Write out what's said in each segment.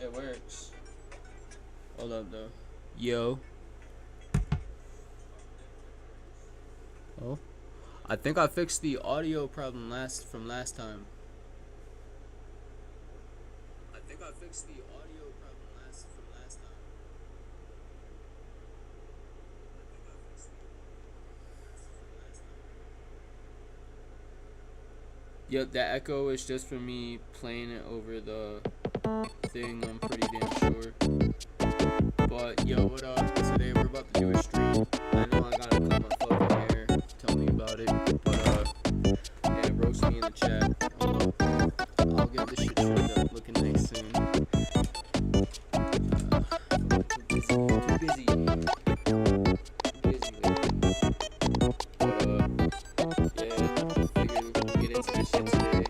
It works. Hold up though. Yo. Oh. I think I fixed the audio problem from last time. I think I fixed the audio problem from last time. Yep, that echo is just for me playing it over the thing, I'm pretty damn sure. But yo, what up? Today we're about to do a stream. I know I gotta cut my fucking hair. Tell me about it. But yeah, roast me in the chat. Hold up. I'll get this shit trimmed up, looking nice soon. Too busy lately. But yeah, figured we'll get into this shit today.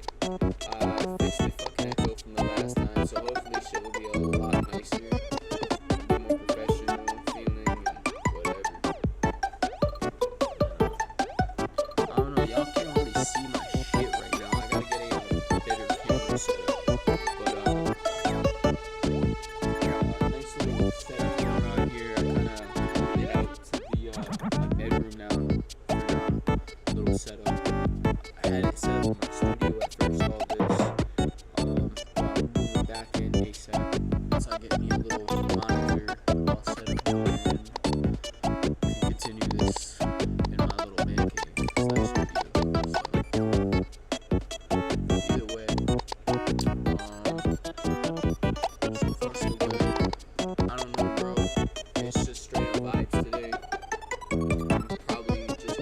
I fixed the fucking echo from the last time, so hopefully shit will be a lot nicer, a bit more professional feeling and whatever. I don't know, y'all can't really see my shit right now. I gotta get a better camera setup. But I got a nice little setup around here. I kinda moved it out to my bedroom now for a little setup. I had it set up in my studio at first, all this. But I'm moving back in ASAP once I get me a little monitor all set up and can continue this in my little man cave / studio. So either way, so far so good. I don't know, bro. It's just straight up vibes today. I'm probably just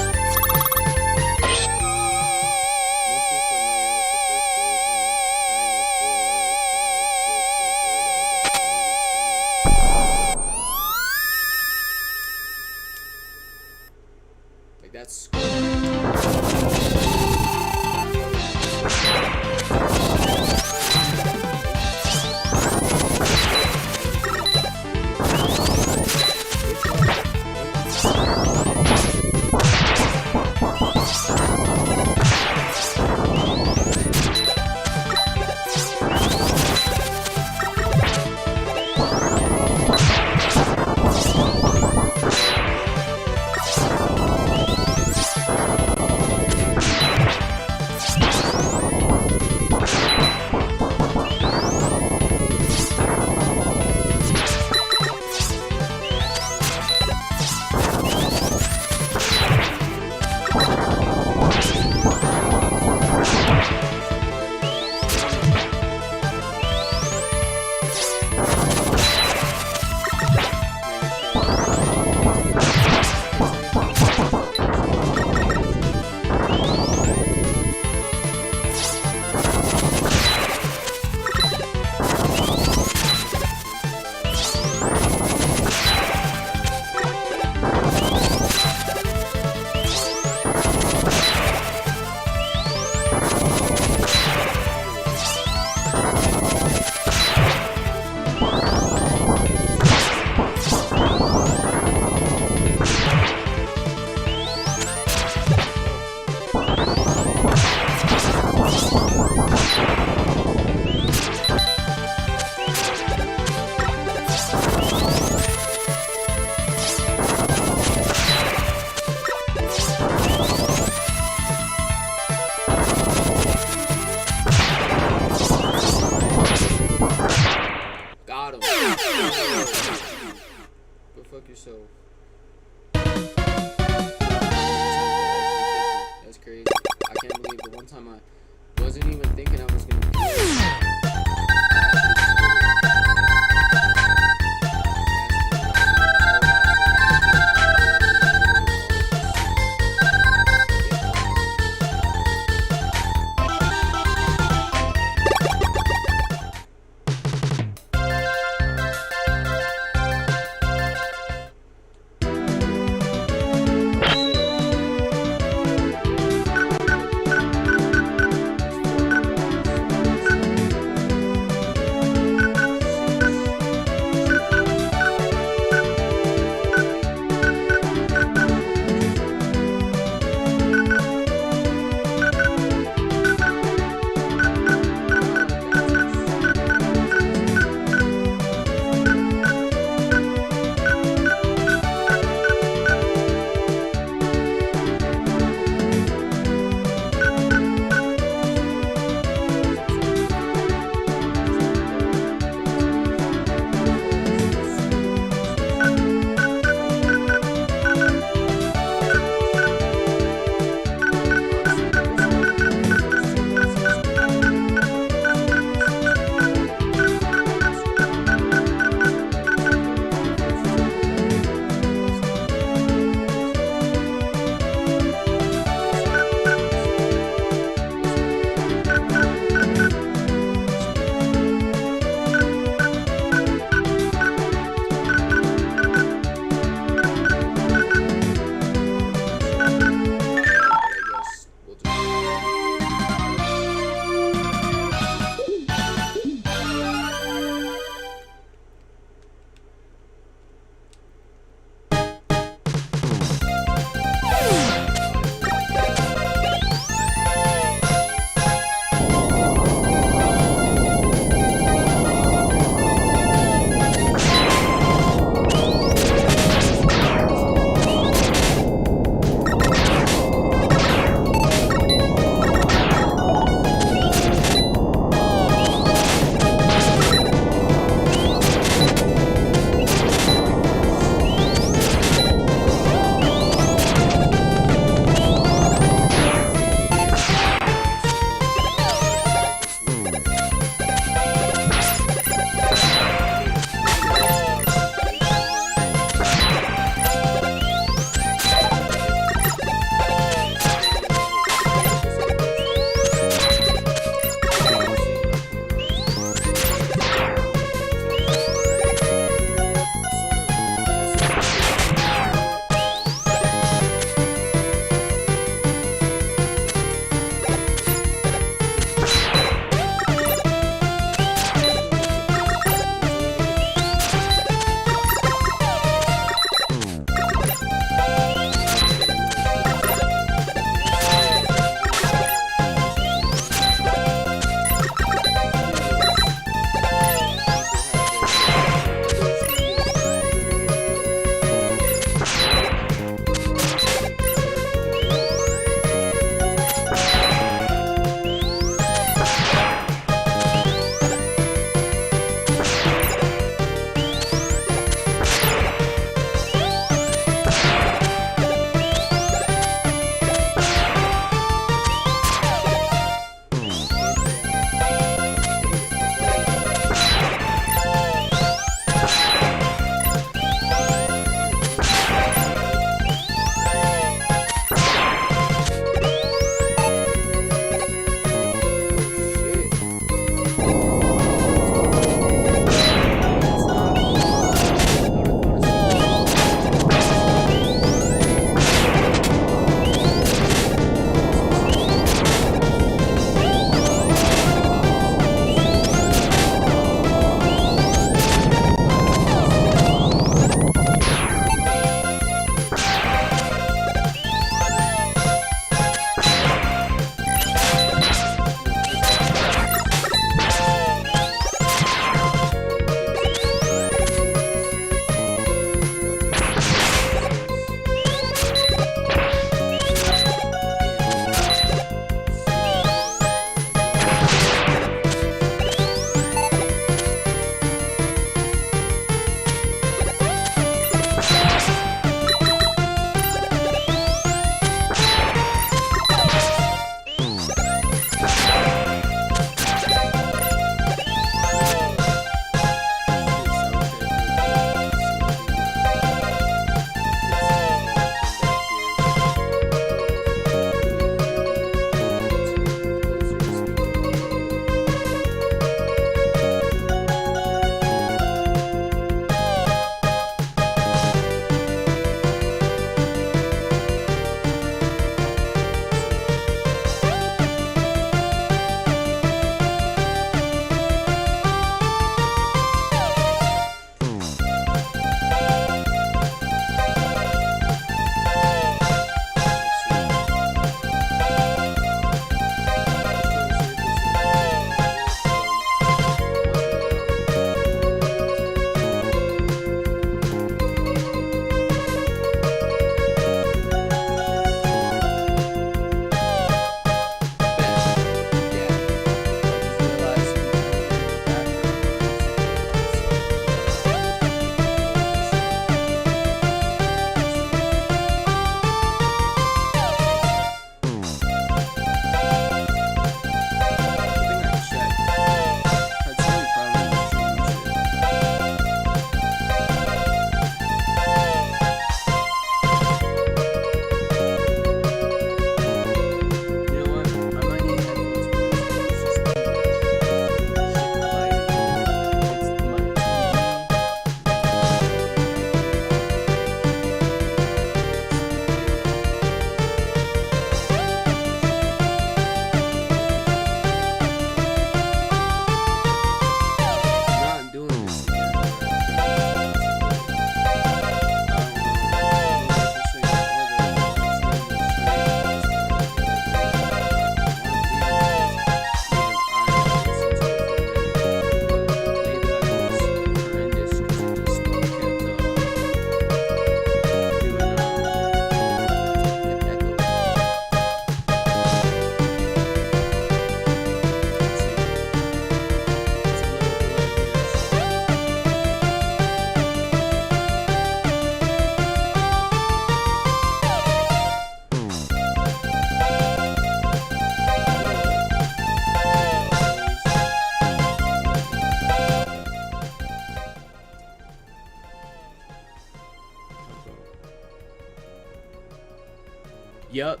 Yep.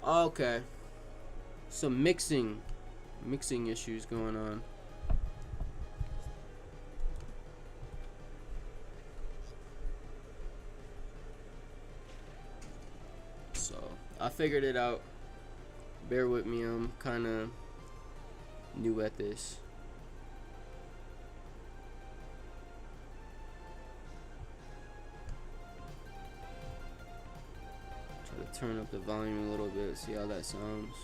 Okay. Some mixing issues going on. So I figured it out. Bear with me, I'm kind of new at this. Try to turn up the volume a little bit, see how that sounds.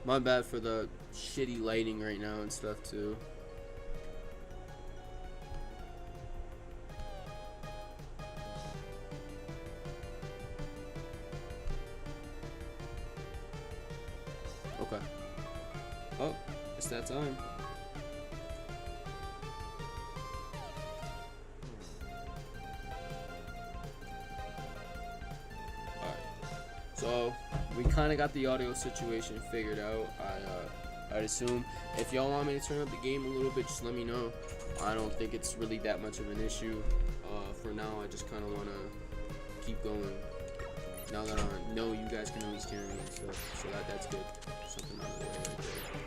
My bad for the shitty lighting right now and stuff too. Okay. Oh, it's that time. Alright. So, we kind of got the audio situation figured out. I'd assume if y'all want me to turn up the game a little bit, just let me know. I don't think it's really that much of an issue. For now, I just kind of want to keep going. Now that I know you guys can at least hear me and stuff, so that's good. Something out of the way right there.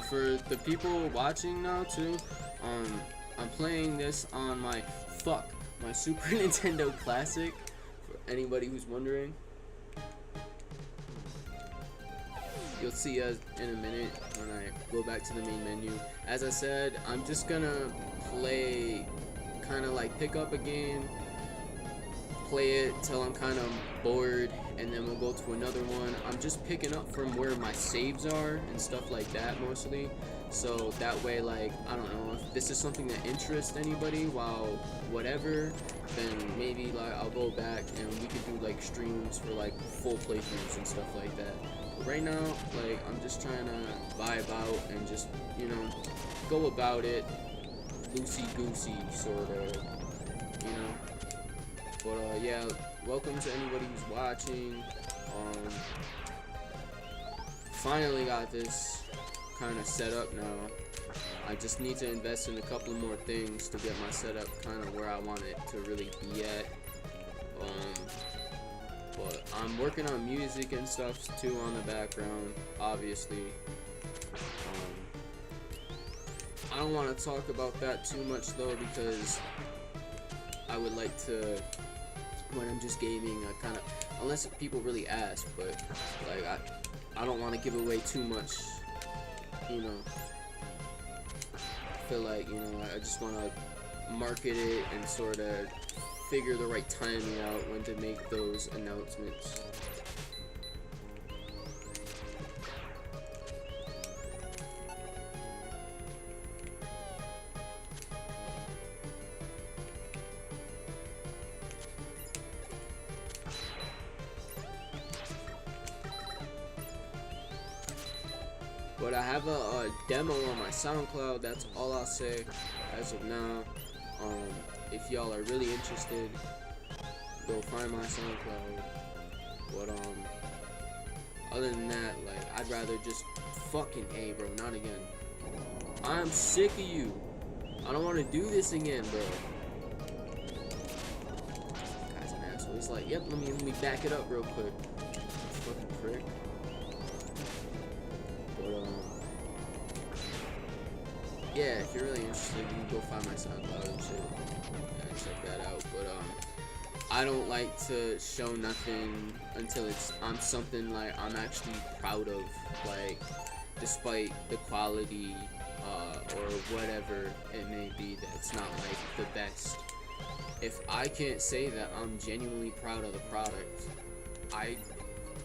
For the people watching now too, I'm playing this on my Super Nintendo Classic. For anybody who's wondering, you'll see us in a minute when I go back to the main menu. As I said, I'm just gonna play, kind of like pick up a game, play it till I'm kind of bored, and then we'll go to another one. I'm just picking up from where my saves are and stuff like that mostly, so that way, like, I don't know, if this is something that interests anybody while whatever, then maybe like I'll go back and we could do like streams for like full playthroughs and stuff like that. But right now, like, I'm just trying to vibe out and just, you know, go about it loosey-goosey sort of, you know. But yeah, welcome to anybody who's watching. Finally got this kind of set up now. I just need to invest in a couple more things to get my setup kind of where I want it to really be at. But I'm working on music and stuff too on the background, obviously. I don't want to talk about that too much though, because I would like to, when I'm just gaming, I kind of, unless people really ask, but like I don't want to give away too much, you know. I feel like, you know, I just want to market it and sort of figure the right timing out when to make those announcements. But I have a demo on my SoundCloud. That's all I'll say as of now. If y'all are really interested, go find my SoundCloud. But other than that, like, I'd rather just fucking bro, not again. I'm sick of you. I don't want to do this again, bro. Guy's an asshole. He's like, yep, let me back it up real quick. Fucking prick. But yeah, if you're really interested, you can go find my SoundCloud and shit and check that out. But I don't like to show nothing until it's on something like I'm actually proud of, like, despite the quality or whatever it may be, that's not like the best. If I can't say that I'm genuinely proud of the product, I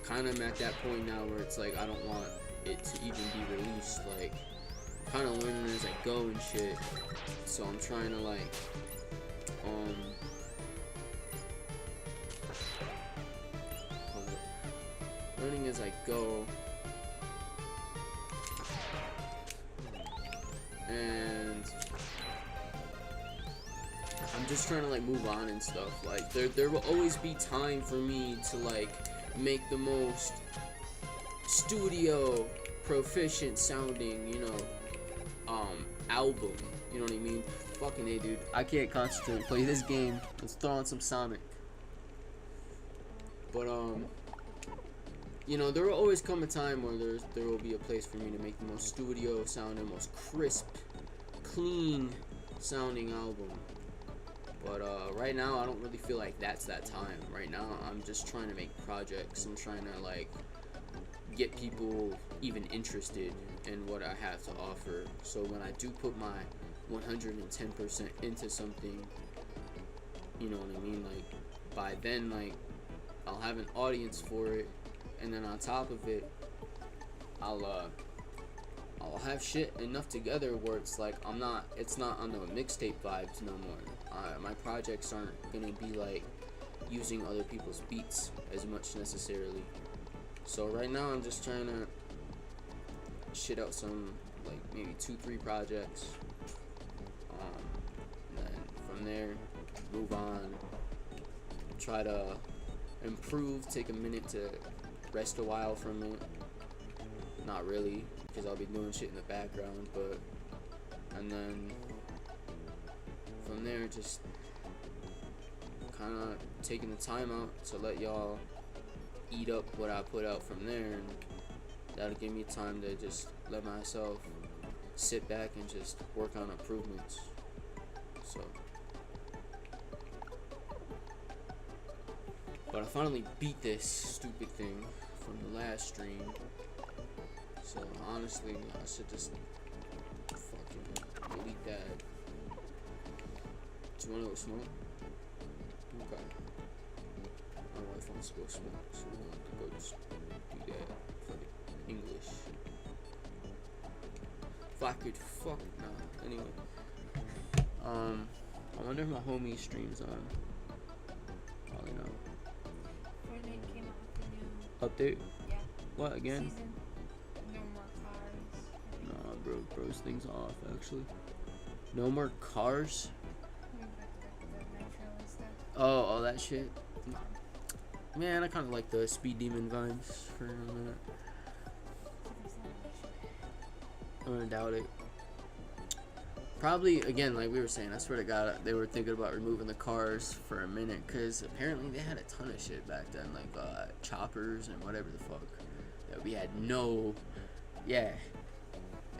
kind of am at that point now where it's like I don't want it to even be released. Like, kind of learning as I go and shit, so I'm trying to like learning as I go, and I'm I'm just trying to like move on and stuff. Like there will always be time for me to like make the most studio proficient sounding, you know, album. You know what I mean? Fucking A, dude. I can't concentrate. Play this game. Let's throw on some Sonic. But you know, there will always come a time where there will be a place for me to make the most studio sounding, most crisp, clean sounding album. But right now I don't really feel like that's that time. Right now I'm just trying to make projects. I'm trying to like get people even interested in what I have to offer. So when I do put my 110% into something, you know what I mean, like by then like I'll have an audience for it, and then on top of it I'll have shit enough together where it's like it's not on the mixtape vibes no more. My projects aren't gonna be like using other people's beats as much necessarily. So right now I'm just trying to shit out some like maybe 2-3 projects, and then from there move on, try to improve, take a minute to rest a while from it. Not really, because I'll be doing shit in the background, but and then from there just kind of taking the time out to let y'all eat up what I put out from there, and that'll give me time to just let myself sit back and just work on improvements. So, but I finally beat this stupid thing from the last stream. So honestly, I should just fucking delete that. Do you wanna go smoke? Okay. My wife wants to go smoke, so we want to go just do that for the English. If I could fuck nah. Anyway. I wonder if my homie streams on. Probably not. Fortnite came out with the new Update? yeah. What again? Season. No more cars. Nah, bro, bro's things off actually. No more cars? The nitro and stuff. Oh, all that shit. Man, I kind of like the Speed Demon vibes for a minute. I'm gonna doubt it. Probably, again, like we were saying, I swear to God, they were thinking about removing the cars for a minute, because apparently they had a ton of shit back then, like choppers and whatever the fuck, that we had no, yeah.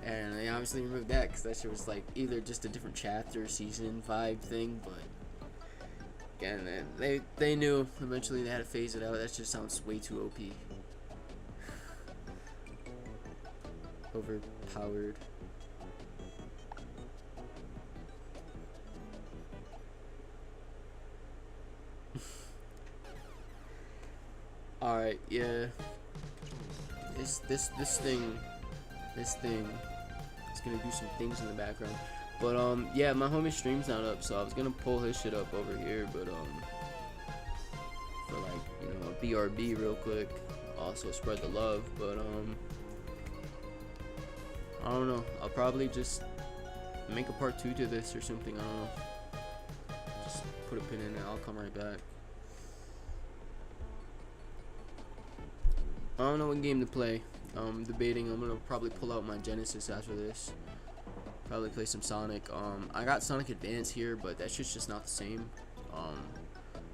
And they obviously removed that, because that shit was like either just a different chapter, season, vibe thing, but again, they knew eventually they had to phase it out. That just sounds way too OP. Overpowered. Alright, yeah. This thing is gonna do some things in the background. But yeah, my homie stream's not up, so I was gonna pull his shit up over here, but for like, you know, BRB real quick. Also spread the love, but I don't know. I'll probably just make a part 2 to this or something. I don't know. Just put a pin in it. I'll come right back. I don't know what game to play. I'm debating. I'm gonna probably pull out my Genesis after this. Probably play some Sonic. I got Sonic Advance here, but that shit's just not the same.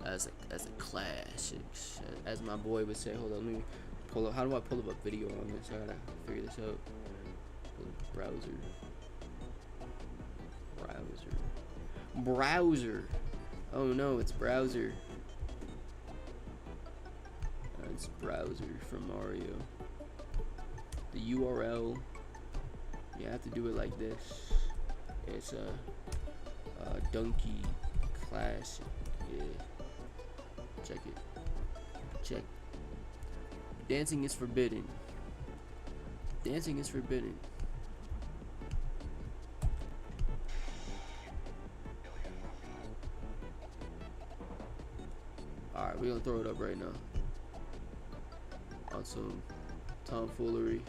As a classics, as my boy would say. Hold on, let me pull up. How do I pull up a video on this? I gotta figure this out. Browser. Oh no, it's browser. It's browser from Mario. The URL. You have to do it like this. It's a Donkey Classic. Yeah. Check it. Check. Dancing is forbidden. Dancing is forbidden. Alright, we're gonna throw it up right now. On some tomfoolery.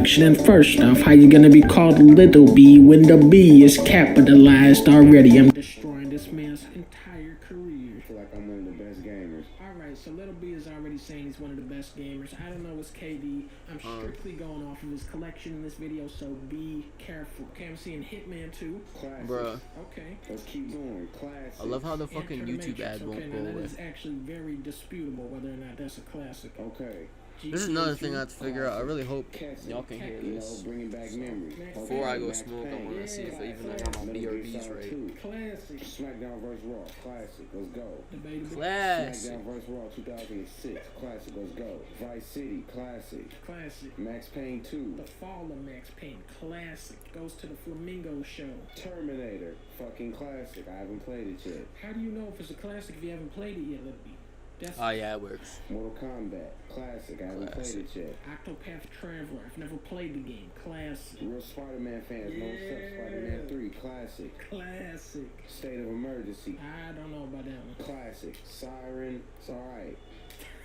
collection. And first off, how you gonna be called Little B when the B is capitalized already? I'm destroying this man's entire career. I feel like I'm one of the best gamers. Alright, so Little B is already saying he's one of the best gamers. I don't know his KD. I'm strictly going off of his collection in this video, so be careful. Okay, I'm seeing Hitman 2. Classic. Bruh. Okay. Let's keep going. Classic. I love how the fucking Enter the YouTube Matrix. ad won't Okay, go now that away. is actually very disputable whether or not that's a classic. Okay. This is another thing I have to figure out. I really hope Classic. y'all can hear You know, this. bringing back memories. Before I go Max smoke, I Payne. want to see if even I got my BRBs right. Classic. SmackDown vs. Raw. Classic. Let's go. Debatable. Classic. SmackDown vs. Raw 2006. Classic. Let's go. Vice City. Classic. Classic. Max Payne 2. The Fall of Max Payne. Classic. Goes to the Flamingo Show. Terminator. Fucking classic. I haven't played it yet. How do you know if it's a classic if you haven't played it yet, Libby? That's Oh yeah, it works. Mortal Kombat. Classic. I haven't played it yet. Octopath Traveler. I've never played the game. Classic. Real Spider-Man fans know what's up. Spider-Man 3. Classic. Classic. State of Emergency. I don't know about that one. Classic. Siren. It's alright.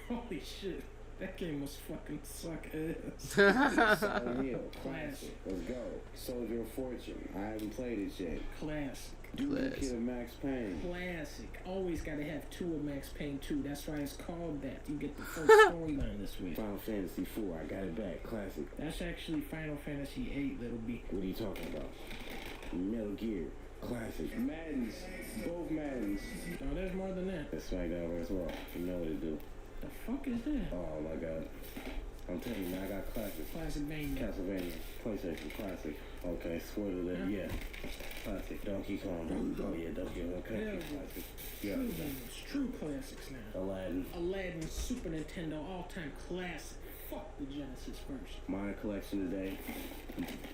Holy shit. That game was fucking suck ass. Silent Hill. Classic. Let's go. Soldier of Fortune. I haven't played it yet. Classic. Duplicate of Max Payne. Classic. Always gotta have 2 of Max Payne 2. That's why it's called that. You get the first storyline this week. Final Fantasy IV. I got it back. Classic. That's actually Final Fantasy VIII, Little B. What are you talking about? Metal Gear. Classic. Maddens. Both Maddens. Oh, there's more than that. That's SmackDown as well. You know what to do. The fuck is that? Oh my god. I'm telling you, man, I got classics. Classic Vania. Castlevania. PlayStation. Classic. Okay, spoiler alert. Yeah. Classic. Donkey Kong. Oh yeah, Donkey Kong. Okay. Yeah. Classic. Yeah. True games. True classics now. Aladdin. Aladdin, Super Nintendo, all-time classic. Fuck the Genesis first. My collection today.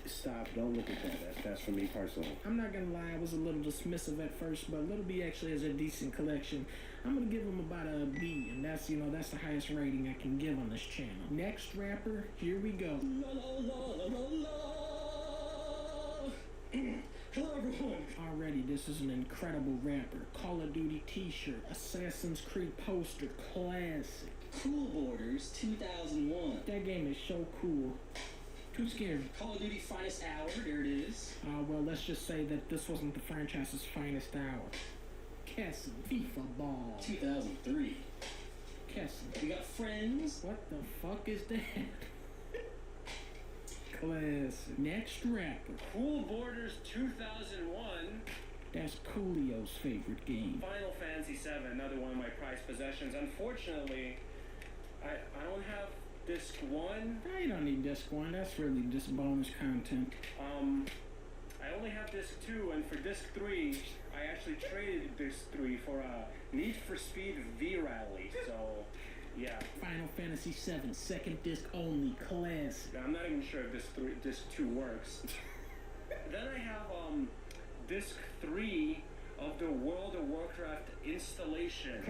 Stop. Don't look at that. That's for me personally. I'm not gonna lie, I was a little dismissive at first, but Little B actually has a decent collection. I'm gonna give him about a B, and that's, you know, that's the highest rating I can give on this channel. Next rapper, here we go. Hello everyone. Already, this is an incredible rapper. Call of Duty t-shirt, Assassin's Creed poster, classic. Cool Borders 2001. That game is so cool. Too scary. Call of Duty Finest Hour, there it is. Well, let's just say that this wasn't the franchise's finest hour. Cassie, FIFA Ball. 2003. Cassie. We got Friends. What the fuck is that? Classic. Next rapper. Cool Borders 2001. That's Coolio's favorite game. Final Fantasy VII, another one of my prized possessions. Unfortunately, I don't have disc 1. You don't need disc 1. That's really just bonus content. I only have disc 2, and for disc 3, I actually traded disc 3 for a Need for Speed V-Rally. So, yeah. Final Fantasy VII, second disc only, classic. I'm not even sure if disc 2 works. Then I have disc 3 of the World of Warcraft installation.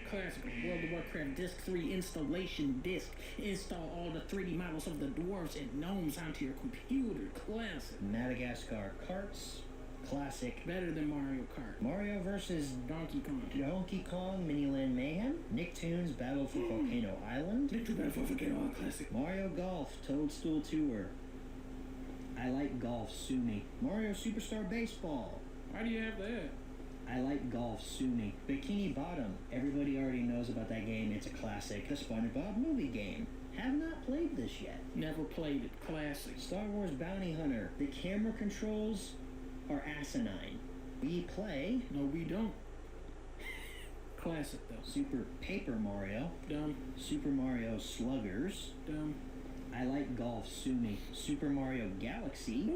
Classic. World of Warcraft disc 3 installation disc. Install all the 3D models of the dwarves and gnomes onto your computer. Classic. Madagascar Karts, classic. Better than Mario Kart. Mario versus Donkey Kong. Donkey Kong Miniland Mayhem, Nicktoons Battle for Volcano Island, Nicktoons Battle for Volcano Island, classic. Mario Golf Toadstool Tour. I like golf, sue me. Mario Superstar Baseball. Why do you have that? I like golf, sue me. Bikini Bottom. Everybody already knows about that game. It's a classic. The SpongeBob movie game. Have not played this yet. Never played it. Classic. Star Wars Bounty Hunter. The camera controls are asinine. We play No, we don't. Classic, though. Super Paper Mario. Dumb. Super Mario Sluggers. Dumb. I like golf, sue me. Super Mario Galaxy.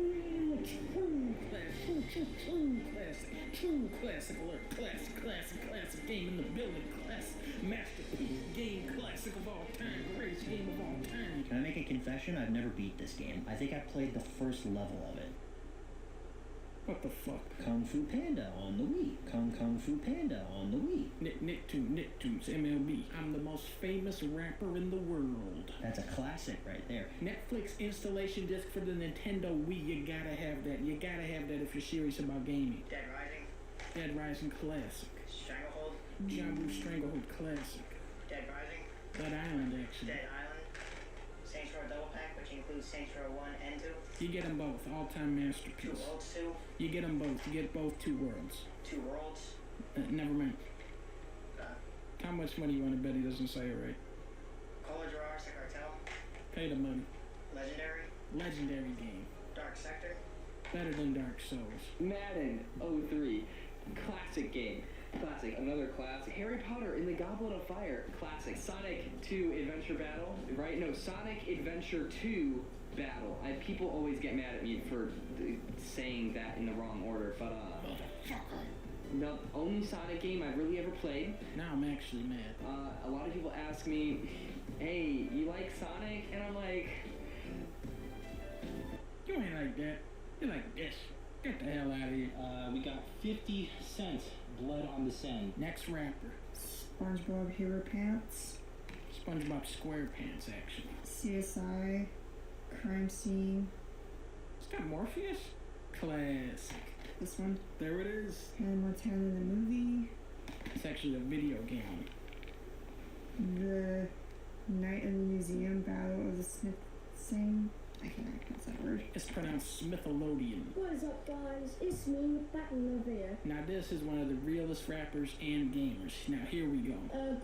True classic alert. Classic game in the building. Classic masterpiece. Game classic of all time. Greatest game of all time. Can I make a confession? I've never beat this game. I think I played the first level of it. What the fuck? Kung Fu Panda on the Wii. Kung Fu Panda on the Wii. Nicktoons, MLB. I'm the most famous rapper in the world. That's a classic right there. Netflix installation disc for the Nintendo Wii. You gotta have that. You gotta have that if you're serious about gaming. Dead Rising. Dead Rising classic. Stranglehold. John Woo Stranglehold classic. Dead Rising. Dead Island actually. Dead Island. Saints Row Double Pack, but you includes Saints Row 1 and 2. You get them both. All-time Two masterpiece. Worlds 2. You get them both. You get both two worlds. Two Worlds. Never mind. Uh, How much money you want to bet he doesn't say it right? Color Drawers, the Cartel. Pay the money. Legendary. Legendary game. Dark Sector. Better than Dark Souls. Madden 03. Classic game. Classic. Another classic. Harry Potter in the Goblet of Fire. Classic. Sonic 2 Adventure Battle. Right? No, Sonic Adventure 2 Battle. People always get mad at me for saying that in the wrong order, but the only Sonic game I've really ever played. Now I'm actually mad. A lot of people ask me, hey, you like Sonic? And I'm like, You ain't like that. You're like this. Get the hell out of here. We got 50 Cent, Blood on the Sand. Next rapper. SpongeBob Hero Pants, SpongeBob SquarePants, actually. CSI, Crime Scene, It's got Morpheus? Classic. this one, There it is. Hannah Montana in the movie, It's actually a video game. The Night of the Museum Battle of the Smithsonian. I can't pronounce that word. It's pronounced Smithelodian. What is up, guys? It's me, back in the video. Now this is one of the realest rappers and gamers. Now here we go.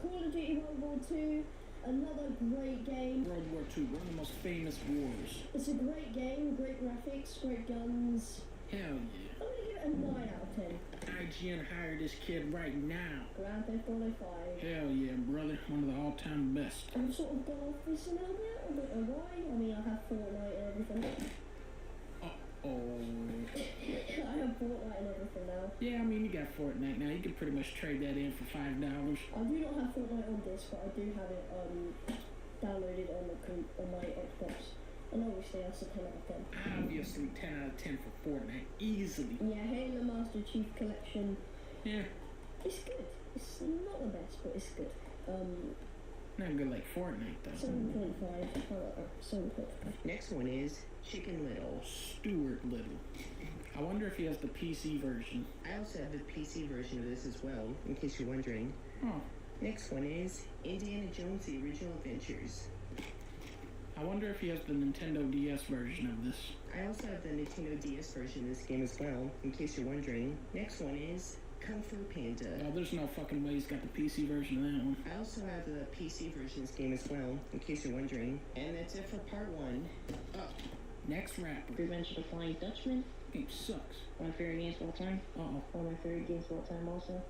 Call of Duty World War II, another great game. World War II, one of the most famous wars. It's a great game, great graphics, great guns. Hell yeah. I'm gonna give it a 9 out of 10. IGN hired this kid right now. Grand Theft Auto 5. Hell yeah, brother. One of the all-time best. I've sort of gone off this a little bit. I don't know why. I mean, I have Fortnite and everything. Uh-oh. I have Fortnite and everything now. Yeah, I mean, you got Fortnite now. You can pretty much trade that in for $5. I do not have Fortnite on this, but I do have it downloaded on my Xbox. And obviously that's a 10 out of 10. Obviously 10 out of 10 for Fortnite. Easily. Yeah, Halo Master Chief Collection. Yeah. It's good. It's not the best, but it's good. Not good like Fortnite, though. 7.5. 7.5. Next one is Chicken Little. Stuart Little. I wonder if he has the PC version. I also have the PC version of this as well, in case you're wondering. Oh. Next one is Indiana Jones: The Original Adventures. I wonder if he has the Nintendo DS version of this. I also have the Nintendo DS version of this game as well, in case you're wondering. Next one is Kung Fu Panda. Well, there's no fucking way he's got the PC version of that one. I also have the PC version of this game as well, in case you're wondering. And that's it for part 1. Next rapper. Revenge of the Flying Dutchman. Game sucks. One of my favorite games of all time. Uh-oh. One of my favorite games of all time also.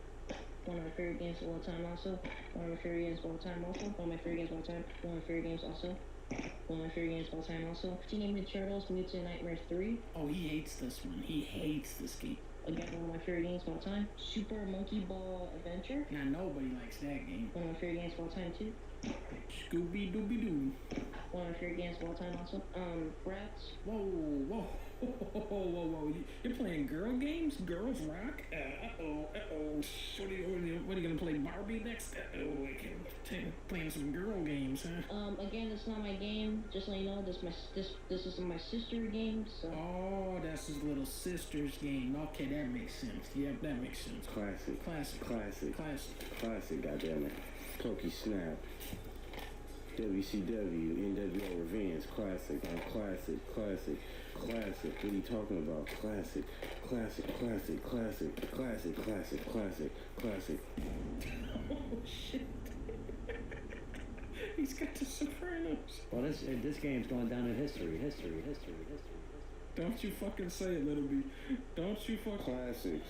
One of my favorite games of all time also. One of my favorite games of all time also. One of my favorite games of all time. One of my favorite games also. One of my favorite games of all time also. Teenage Mutant Ninja Turtles Mutant Nightmares 3. Oh, he hates this one. He hates this game. Again, one of my favorite games of all time. Super Monkey Ball Adventure. Now, nobody likes that game. One of my favorite games of all time too. Scooby-Dooby-Doo. One of my favorite games of all time also. Rats. Whoa, whoa, whoa. You're playing girl games? Girls rock? Uh-oh. What are you gonna play, Barbie next? Uh-oh, playing some girl games, huh? Again, it's not my game. Just so you know, this is my sister's game, so. Oh, that's his little sister's game. Okay, that makes sense. Yep, that makes sense. Classic, goddammit. Pokey Snap. WCW, NWO Revenge, classic. What are you talking about? Classic. Oh, shit. He's got the Sopranos. Well, this game's going down in history. Don't you fucking say it, Little B. Don't you fucking... Classic.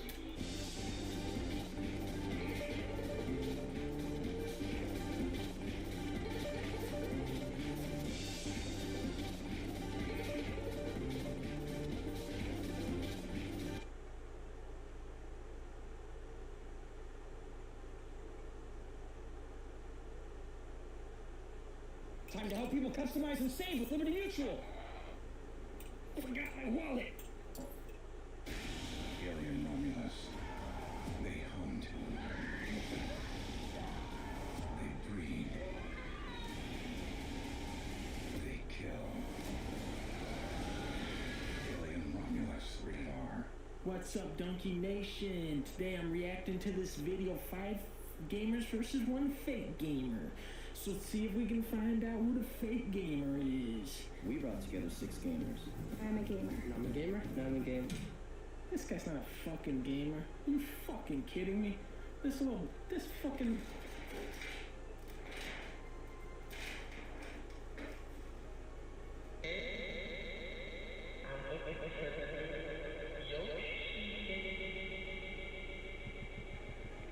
Time to help people customize and save with Liberty Mutual. Forgot my wallet. Alien Romulus. They hunt. They breed. They kill. Alien Romulus, rated R. What's up, Donkey Nation? Today I'm reacting to this video, 5 gamers versus 1 fake gamer. So see if we can find out who the fake gamer is. We brought together 6 gamers. I'm a gamer. I'm a gamer? No, I'm a gamer. This guy's not a fucking gamer. Are you fucking kidding me? This fucking...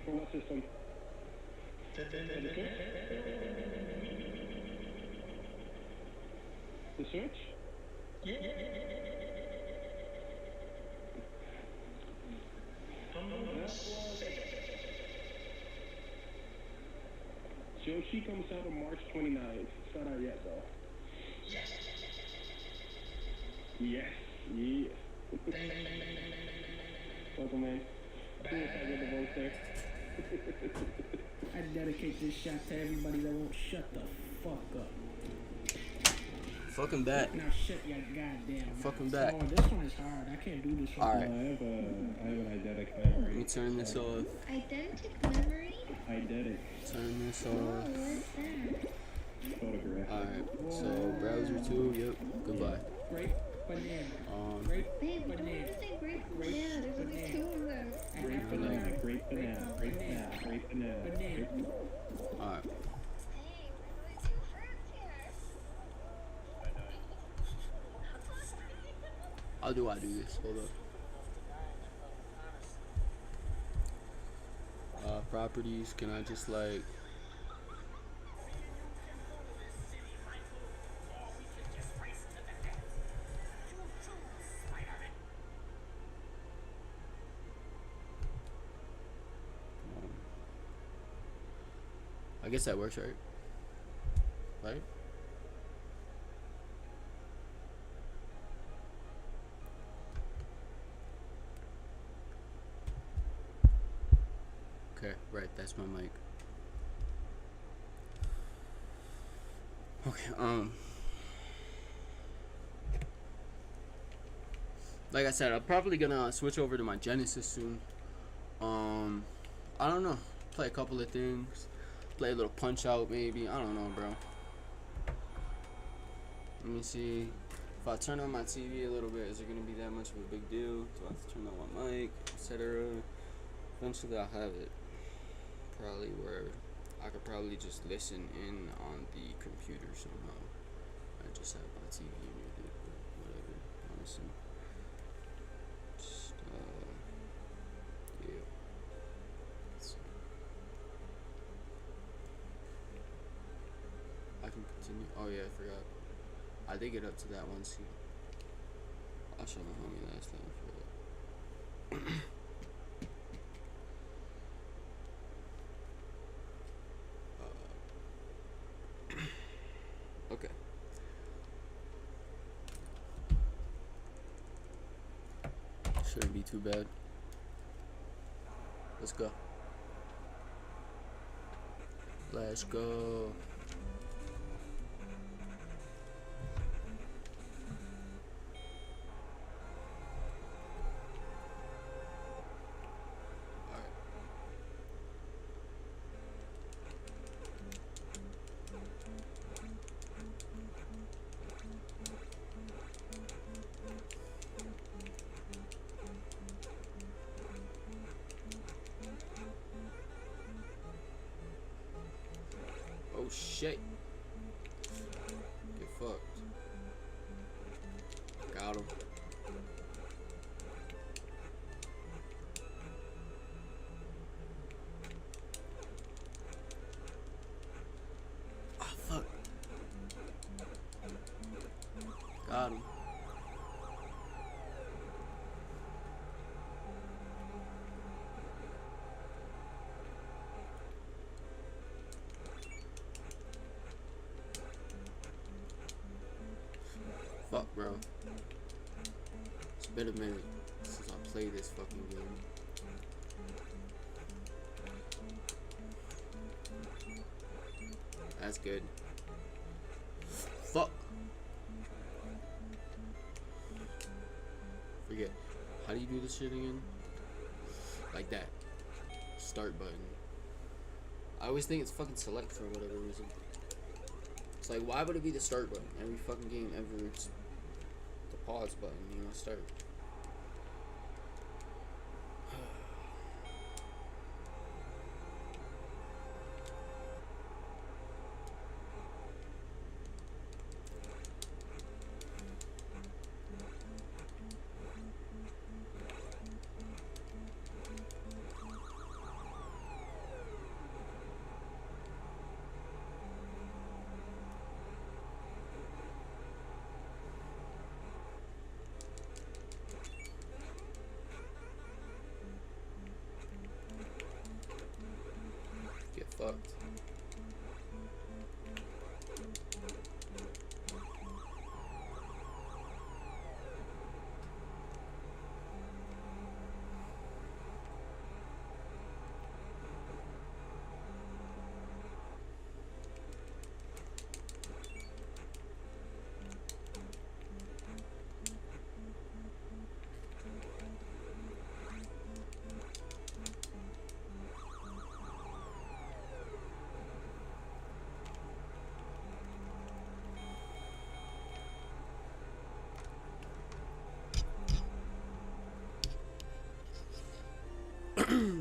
For what system? The Switch? Yoshi comes out on March 29th. It's not out yet, though. Yes. Yes. Welcome, man. Cool if I get the voice there. I dedicate this shot to everybody that won't shut the fuck up. Fucking back. Now shut your goddamn mouth. Fucking back. Oh, this one is hard. I can't do this one. Alright. I have an eidetic memory. Let me turn this off. Identical memory? Eidetic Turn this Oh, off. what's that? photograph. Alright. So browser 2. Yep. Goodbye. Grape banana. Grape Babe, don't banana. ever say grape banana. There's only 2 of them. Grape banana. Grape banana. Grape banana. Grape banana. Alright. How do I do this? Hold up. Properties. Can I just like... I guess that works, right? Right? Okay, right, that's my mic. Okay, like I said, I'm probably gonna switch over to my Genesis soon. I don't know. Play a couple of things. Play a little Punch Out maybe. I don't know, bro. Let me see. If I turn on my TV a little bit, is it gonna be that much of a big deal? Do I have to turn on my mic, etc.? Eventually I'll have it. Probably where I could probably just listen in on the computer somehow. I just have my TV muted, but whatever, honestly. Just, yeah. Let's see. I can continue. Oh yeah, I forgot. I did get up to that one seat. I'll show my homie last time for that. Okay. Shouldn't be too bad. Let's go. Let's go. Oh shit. Get fucked. Got him. Oh fuck. Got him. Fuck, bro. It's been a minute since I played this fucking game. That's good. Fuck. Forget. How do you do this shit again? Like that. Start button. I always think it's fucking select for whatever reason. It's like, why would it be the start button? Every fucking game ever, it's the pause button, you know, start. Get fucked.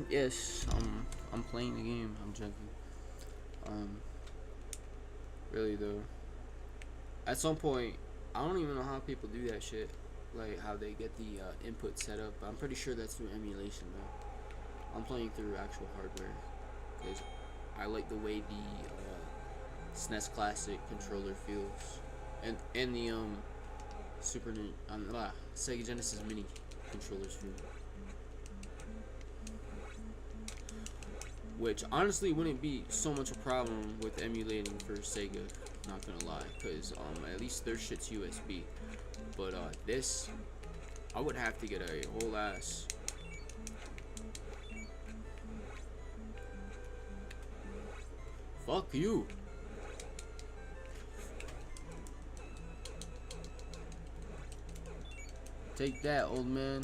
Yes, I'm playing the game. I'm joking. Really though, at some point, I don't even know how people do that shit. Like how they get the input set up. I'm pretty sure that's through emulation though. I'm playing through actual hardware because I like the way the SNES Classic controller feels, and the Sega Genesis Mini controllers feel. Which honestly wouldn't be so much a problem with emulating for Sega, not gonna lie, because at least their shit's USB. But this, I would have to get a whole ass. Fuck you. Take that, old man.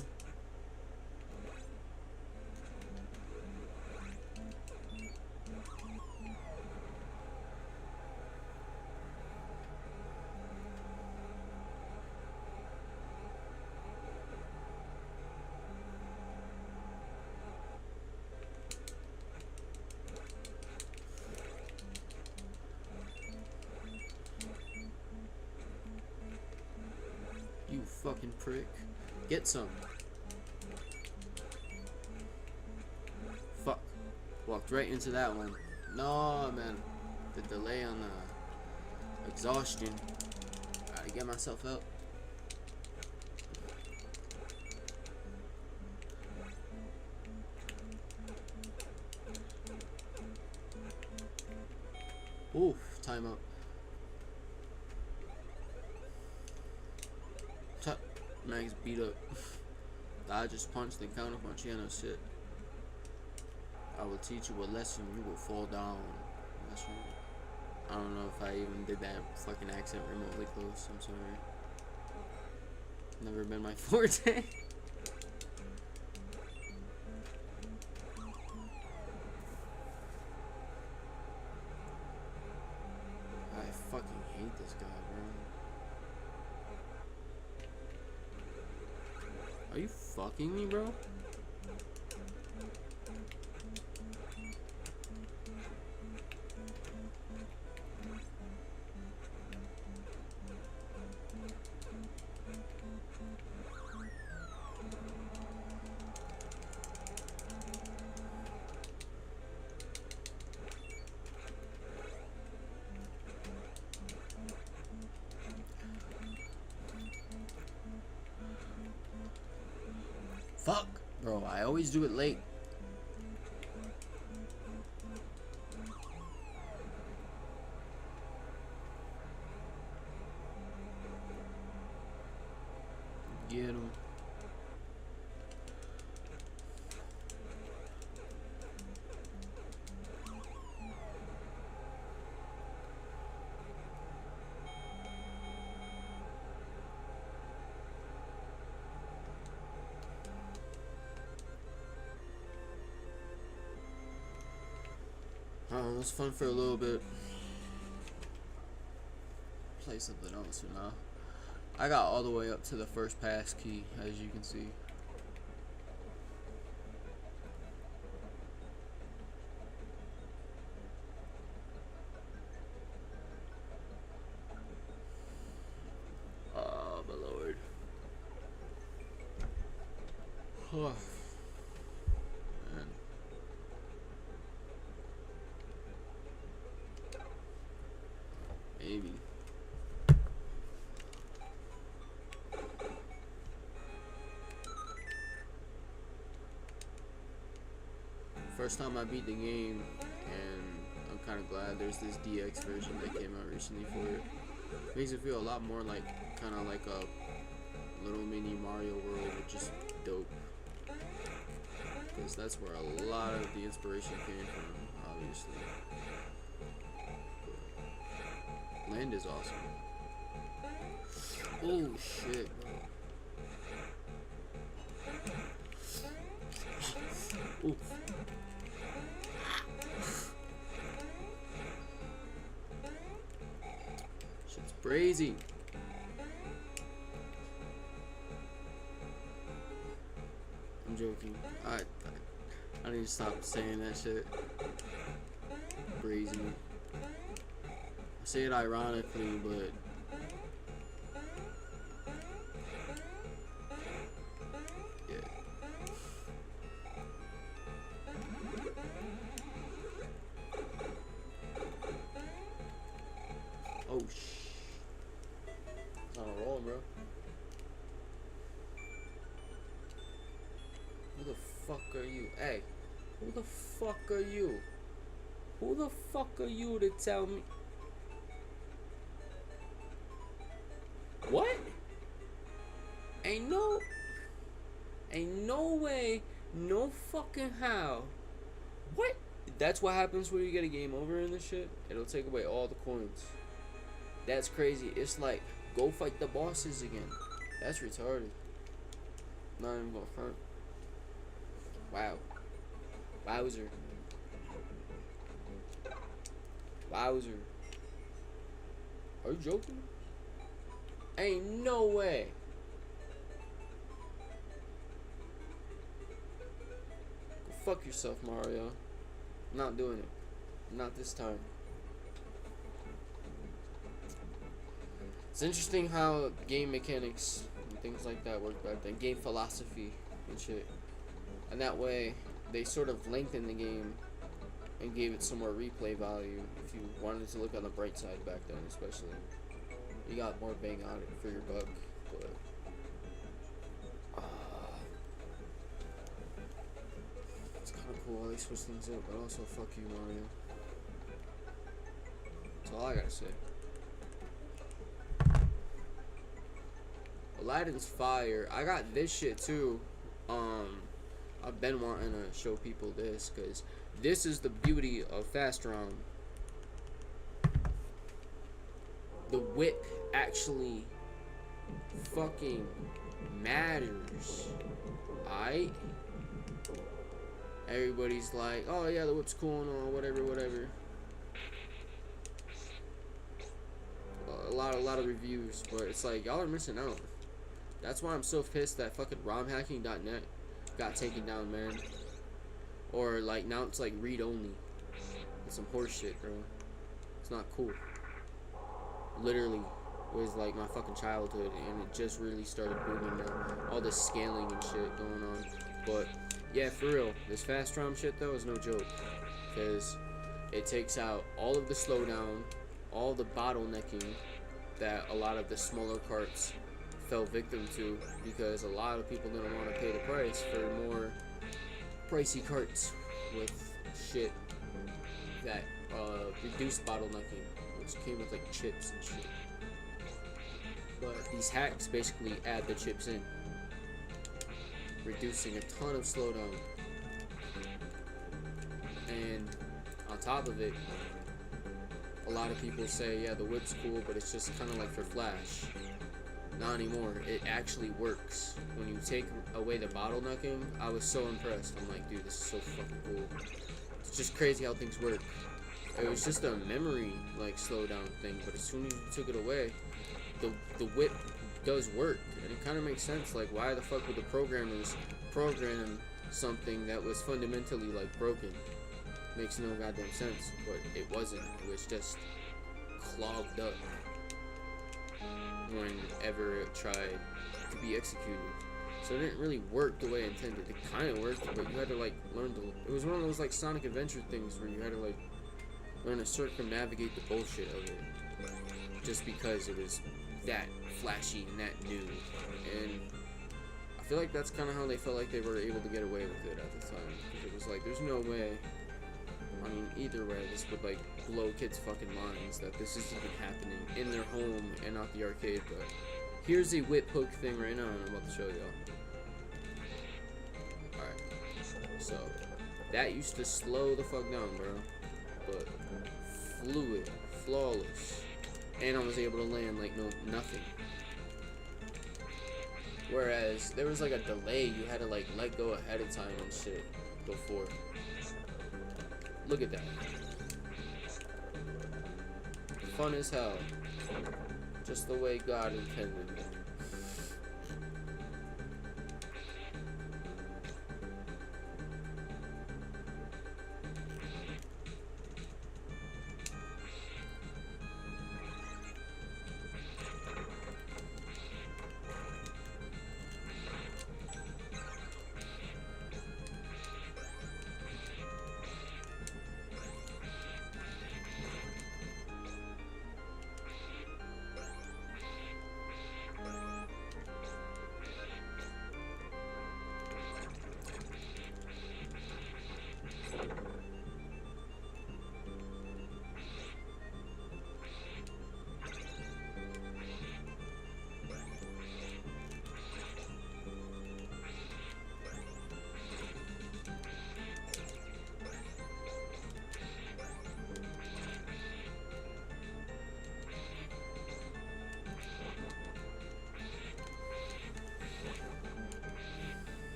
You fucking prick. Get some. Fuck. Walked right into that one. No, man. The delay on the exhaustion. Gotta get myself out. Oof, time up. Max beat up. I just punched and counter punch. Yeah, no shit. I will teach you a lesson. You will fall down. That's right. I don't know if I even did that fucking accent remotely close. I'm sorry. Never been my forte. I fucking hate this guy, bro. Are you fucking me, bro? Fuck, bro, I always do it late. Get him. It was fun for a little bit. tell you something else. You know, I got all the way up to the first pass key, as you can see. Oh my lord. Man. Maybe. First time I beat the game, and I'm kind of glad there's this DX version that came out recently for it. Makes it feel a lot more like, kind of like a little mini Mario world, which is dope. Because that's where a lot of the inspiration came from, obviously. Land is awesome. Oh shit, bro. Ooh. Shit's crazy. I'm joking. I need to stop saying that shit. Crazy. I say it ironically, but yeah. Oh it's on a roll, bro. Who the fuck are you? Hey, who the fuck are you? Who the fuck are you to tell me? What? Ain't no way, no fucking how. What? That's what happens when you get a game over in this shit? It'll take away all the coins. That's crazy. It's like, go fight the bosses again. That's retarded. Not even gonna front. Wow. Wowzer. Wowzer. Are you joking? Ain't no way. Go fuck yourself, Mario. I'm not doing it. Not this time. It's interesting how game mechanics and things like that work back then. Game philosophy and shit. And that way, they sort of lengthened the game and gave it some more replay value if you wanted to look on the bright side back then, especially. You got more bang on it for your buck, but it's kind of cool how they switch things up, but also fuck you, Mario. That's all I gotta say. Aladdin's fire. I got this shit too. I've been wanting to show people this because this is the beauty of Fast ROM. The whip actually fucking matters. Alright? Everybody's like, oh yeah, the whip's cool and all, whatever. A lot of reviews, but it's like, y'all are missing out. That's why I'm so pissed that fucking romhacking.net got taken down, man. Or like, now it's like read only. It's some horse shit, bro. It's not cool. Literally was like my fucking childhood, and it just really started booming now. All this scaling and shit going on. But yeah, for real, this Fast ROM shit though is no joke, because it takes out all of the slowdown, all the bottlenecking that a lot of the smaller carts fell victim to, because a lot of people didn't want to pay the price for more pricey carts with shit that reduced bottlenecking, which came with like chips and shit. But these hacks basically add the chips in, reducing a ton of slowdown. And on top of it, a lot of people say, yeah, the whip's cool, but it's just kind of like for Flash. Not anymore. It actually works. When you take away the bottlenecking, I was so impressed. I'm like, dude, this is so fucking cool. It's just crazy how things work. It was just a memory like slowdown thing, but as soon as you took it away, the whip does work, and it kind of makes sense. Like, why the fuck would the programmers program something that was fundamentally like broken? Makes no goddamn sense, but it wasn't. It was just clogged up whenever it tried to be executed. So it didn't really work the way intended. It kind of worked, but you had to like learn to. It was one of those like Sonic Adventure things where you had to like learn to circumnavigate the bullshit of it, just because it was that flashy and that new. And I feel like that's kind of how they felt like they were able to get away with it at the time. Because it was like, there's no way. I mean, either way, this would like blow kids' fucking minds that this is even happening in their home and not the arcade. But here's a whip hook thing right now, and I'm about to show y'all. Alright, so that used to slow the fuck down, bro. But fluid, flawless, and I was able to land like nothing. Whereas there was like a delay, you had to like let go ahead of time and shit before. Look at that. Fun as hell. Just the way God intended it.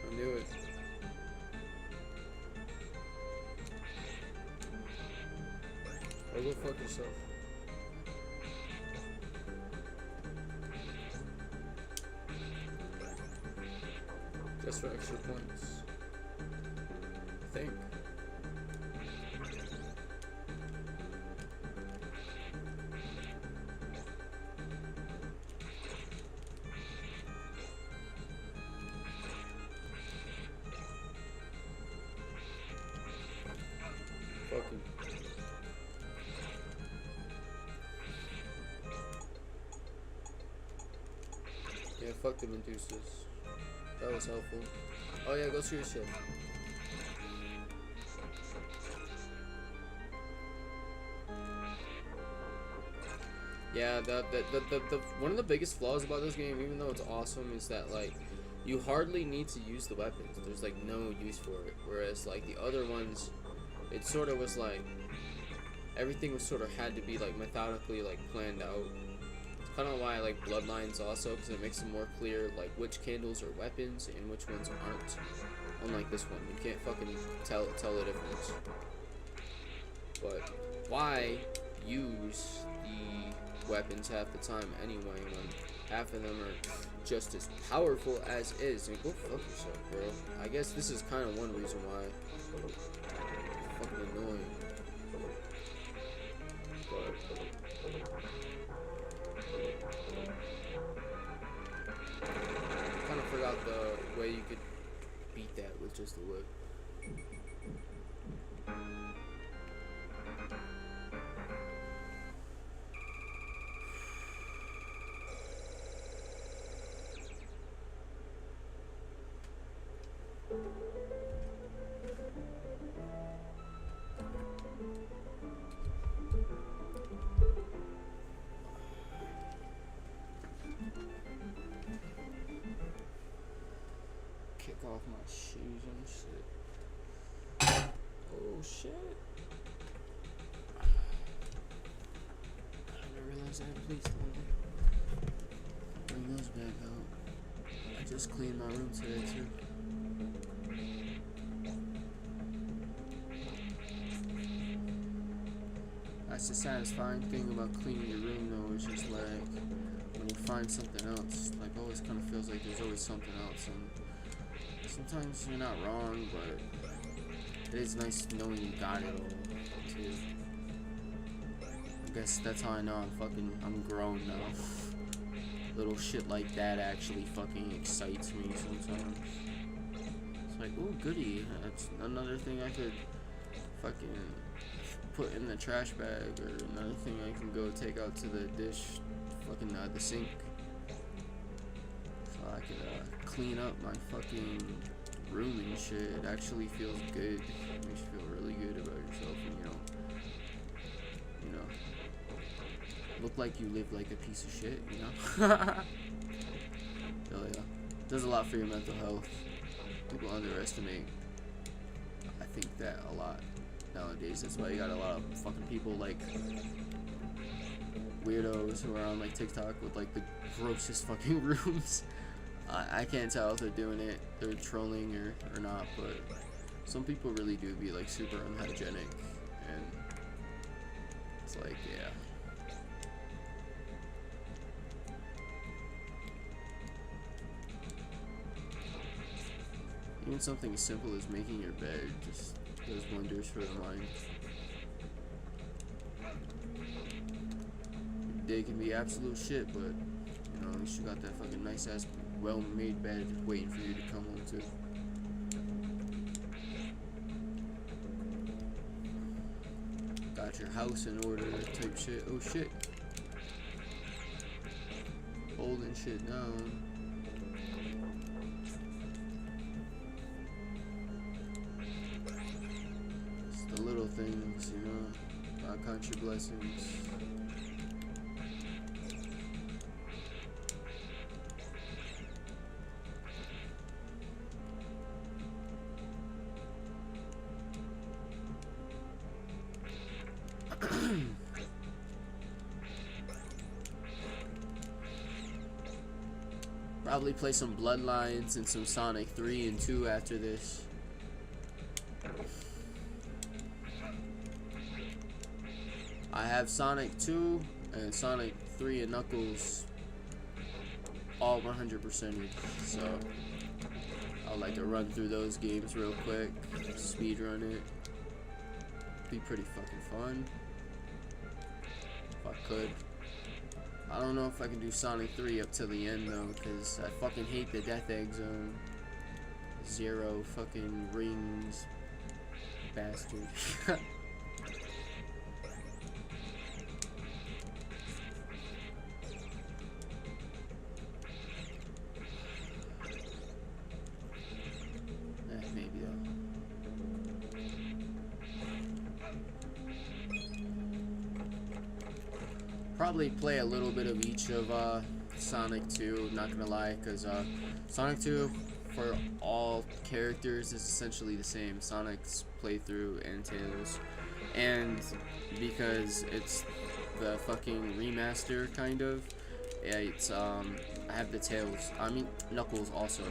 I knew it. Oh, go fuck yourself. Just for extra points. I think. Fucking. Yeah, fuck the Medusas. That was helpful. Oh yeah, go see your shit. Yeah, the one of the biggest flaws about this game, even though it's awesome, is that like you hardly need to use the weapons. There's like no use for it. Whereas like the other ones, it sort of was like everything was sort of had to be like methodically like planned out. It's kind of why I like Bloodlines also, because it makes it more clear like which candles are weapons and which ones aren't. Unlike this one, you can't fucking tell the difference. But why use the weapons half the time anyway when half of them are just as powerful as is? And go fuck yourself, bro. I guess this is kind of one reason why. Fucking annoying. But I kind of forgot the way you could beat that with just the whip. Kick off my shoes and shit. Oh shit. I didn't realize I had police on there. those back out. I just cleaned my room today too. That's the satisfying thing about cleaning your room though, it's just like when you find something else, like always kind of feels like there's always something else, and sometimes you're not wrong, but it is nice knowing you got it all too. I guess that's how I know I'm grown now. Little shit like that actually fucking excites me sometimes. It's like, ooh, goody, that's another thing I could fucking put in the trash bag, or another thing I can go take out to the the sink, so I could clean up my fucking room and shit. It actually feels good. It makes you feel really good about yourself, and you know, look like you live like a piece of shit, you know. Hell yeah, does a lot for your mental health. People underestimate, I think, that a lot nowadays. That's why you got a lot of fucking people like weirdos who are on like TikTok with like the grossest fucking rooms. I can't tell if they're doing it, they're trolling or not, but some people really do be like super unhygienic, and it's like, yeah. Even something as simple as making your bed just does wonders for the mind. Your day can be absolute shit, but you know, at least you got that fucking nice ass, well-made bed waiting for you to come home to. Got your house in order type shit. Oh shit. Holding shit down. It's the little things, you know. God count your blessings. Probably play some Bloodlines and some Sonic 3 and 2 after this. I have Sonic 2 and Sonic 3 and Knuckles all 100%ed, so I'll like to run through those games real quick, speed run it. Be pretty fucking fun if I could. I don't know if I can do Sonic 3 up till the end though, because I fucking hate the Death Egg Zone. 0 fucking rings, bastard. Maybe though. Probably play a little bit of each of Sonic 2, not gonna lie, because Sonic 2 for all characters is essentially the same. Sonic's playthrough and Tails, and because it's the fucking remaster kind of, it's I have the Knuckles also.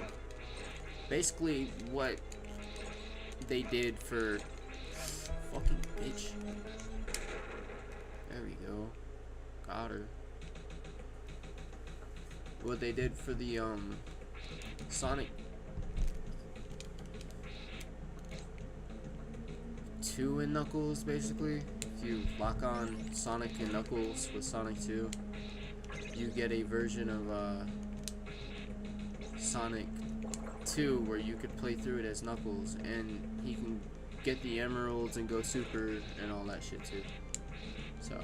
Basically what they did for fucking bitch. There we go. Got her. What they did for the Sonic 2 and Knuckles, basically, if you lock on Sonic and Knuckles with Sonic 2, you get a version of Sonic 2 where you could play through it as Knuckles, and he can get the emeralds and go super and all that shit too. So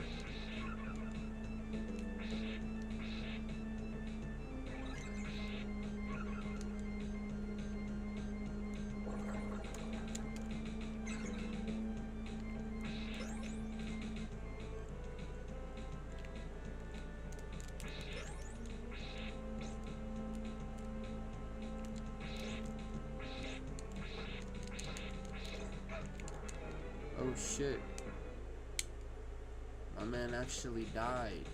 oh shit. My man actually died.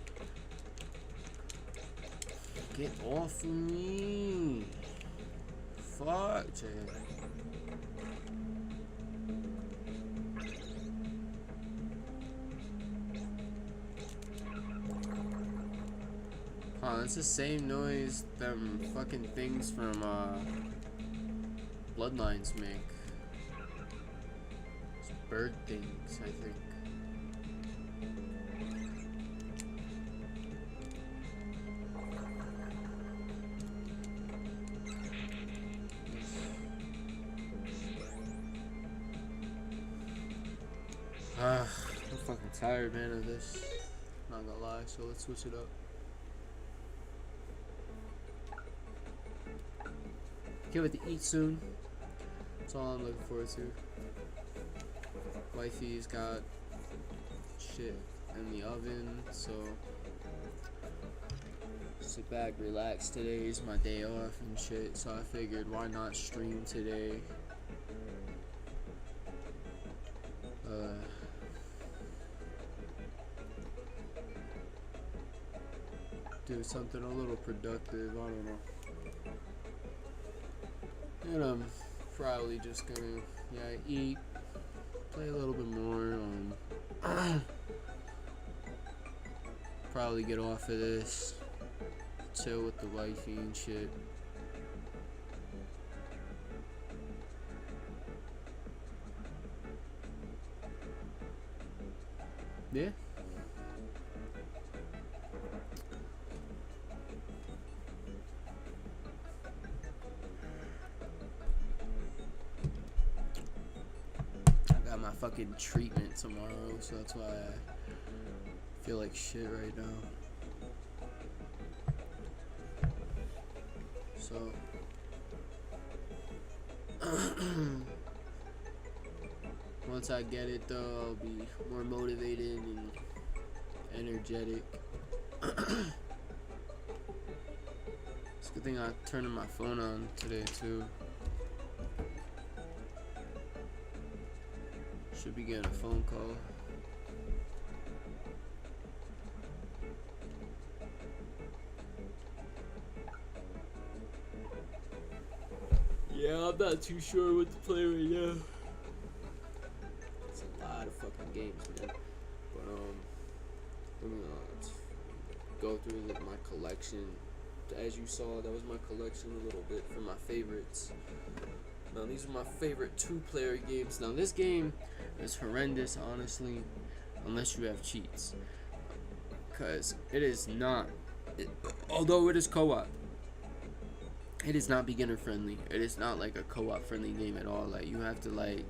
Get off of me. Fuck, Jay. Oh, it's the same noise them fucking things from Bloodlines make. It's bird things, I think. I'm fucking tired, man, of this. Not gonna lie, so let's switch it up. Get with to eat soon. That's all I'm looking forward to. Wifey's got shit in the oven, so sit back, relax. Today's my day off and shit, so I figured why not stream today. Do something a little productive, I don't know. And I'm probably just gonna, eat, play a little bit more, probably get off of this, chill with the wifey and shit. Yeah. Fucking treatment tomorrow, so that's why I feel like shit right now. So once I get it though, I'll be more motivated and energetic. It's a good thing I turned my phone on today too. Should be getting a phone call. Yeah, I'm not too sure what to play right now. It's a lot of fucking games, man. But let me go through my collection. As you saw, that was my collection a little bit for my favorites. Now these are my favorite 2-player games. Now this game is horrendous, honestly, unless you have cheats, because it is not, although it is co-op, it is not beginner friendly. It is not like a co-op friendly game at all. Like, you have to, like,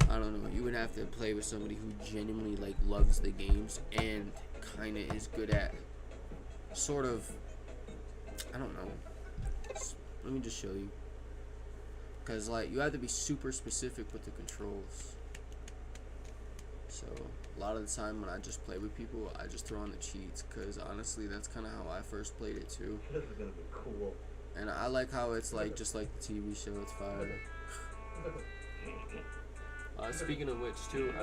I don't know, you would have to play with somebody who genuinely like loves the games and kind of is good at sort of, I don't know, let me just show you. Because, like, you have to be super specific with the controls. So, a lot of the time when I just play with people, I just throw on the cheats. Because, honestly, that's kind of how I first played it, too. This is going to be cool. And I like how it's, like, just like the TV show, it's fire. Speaking of which, too,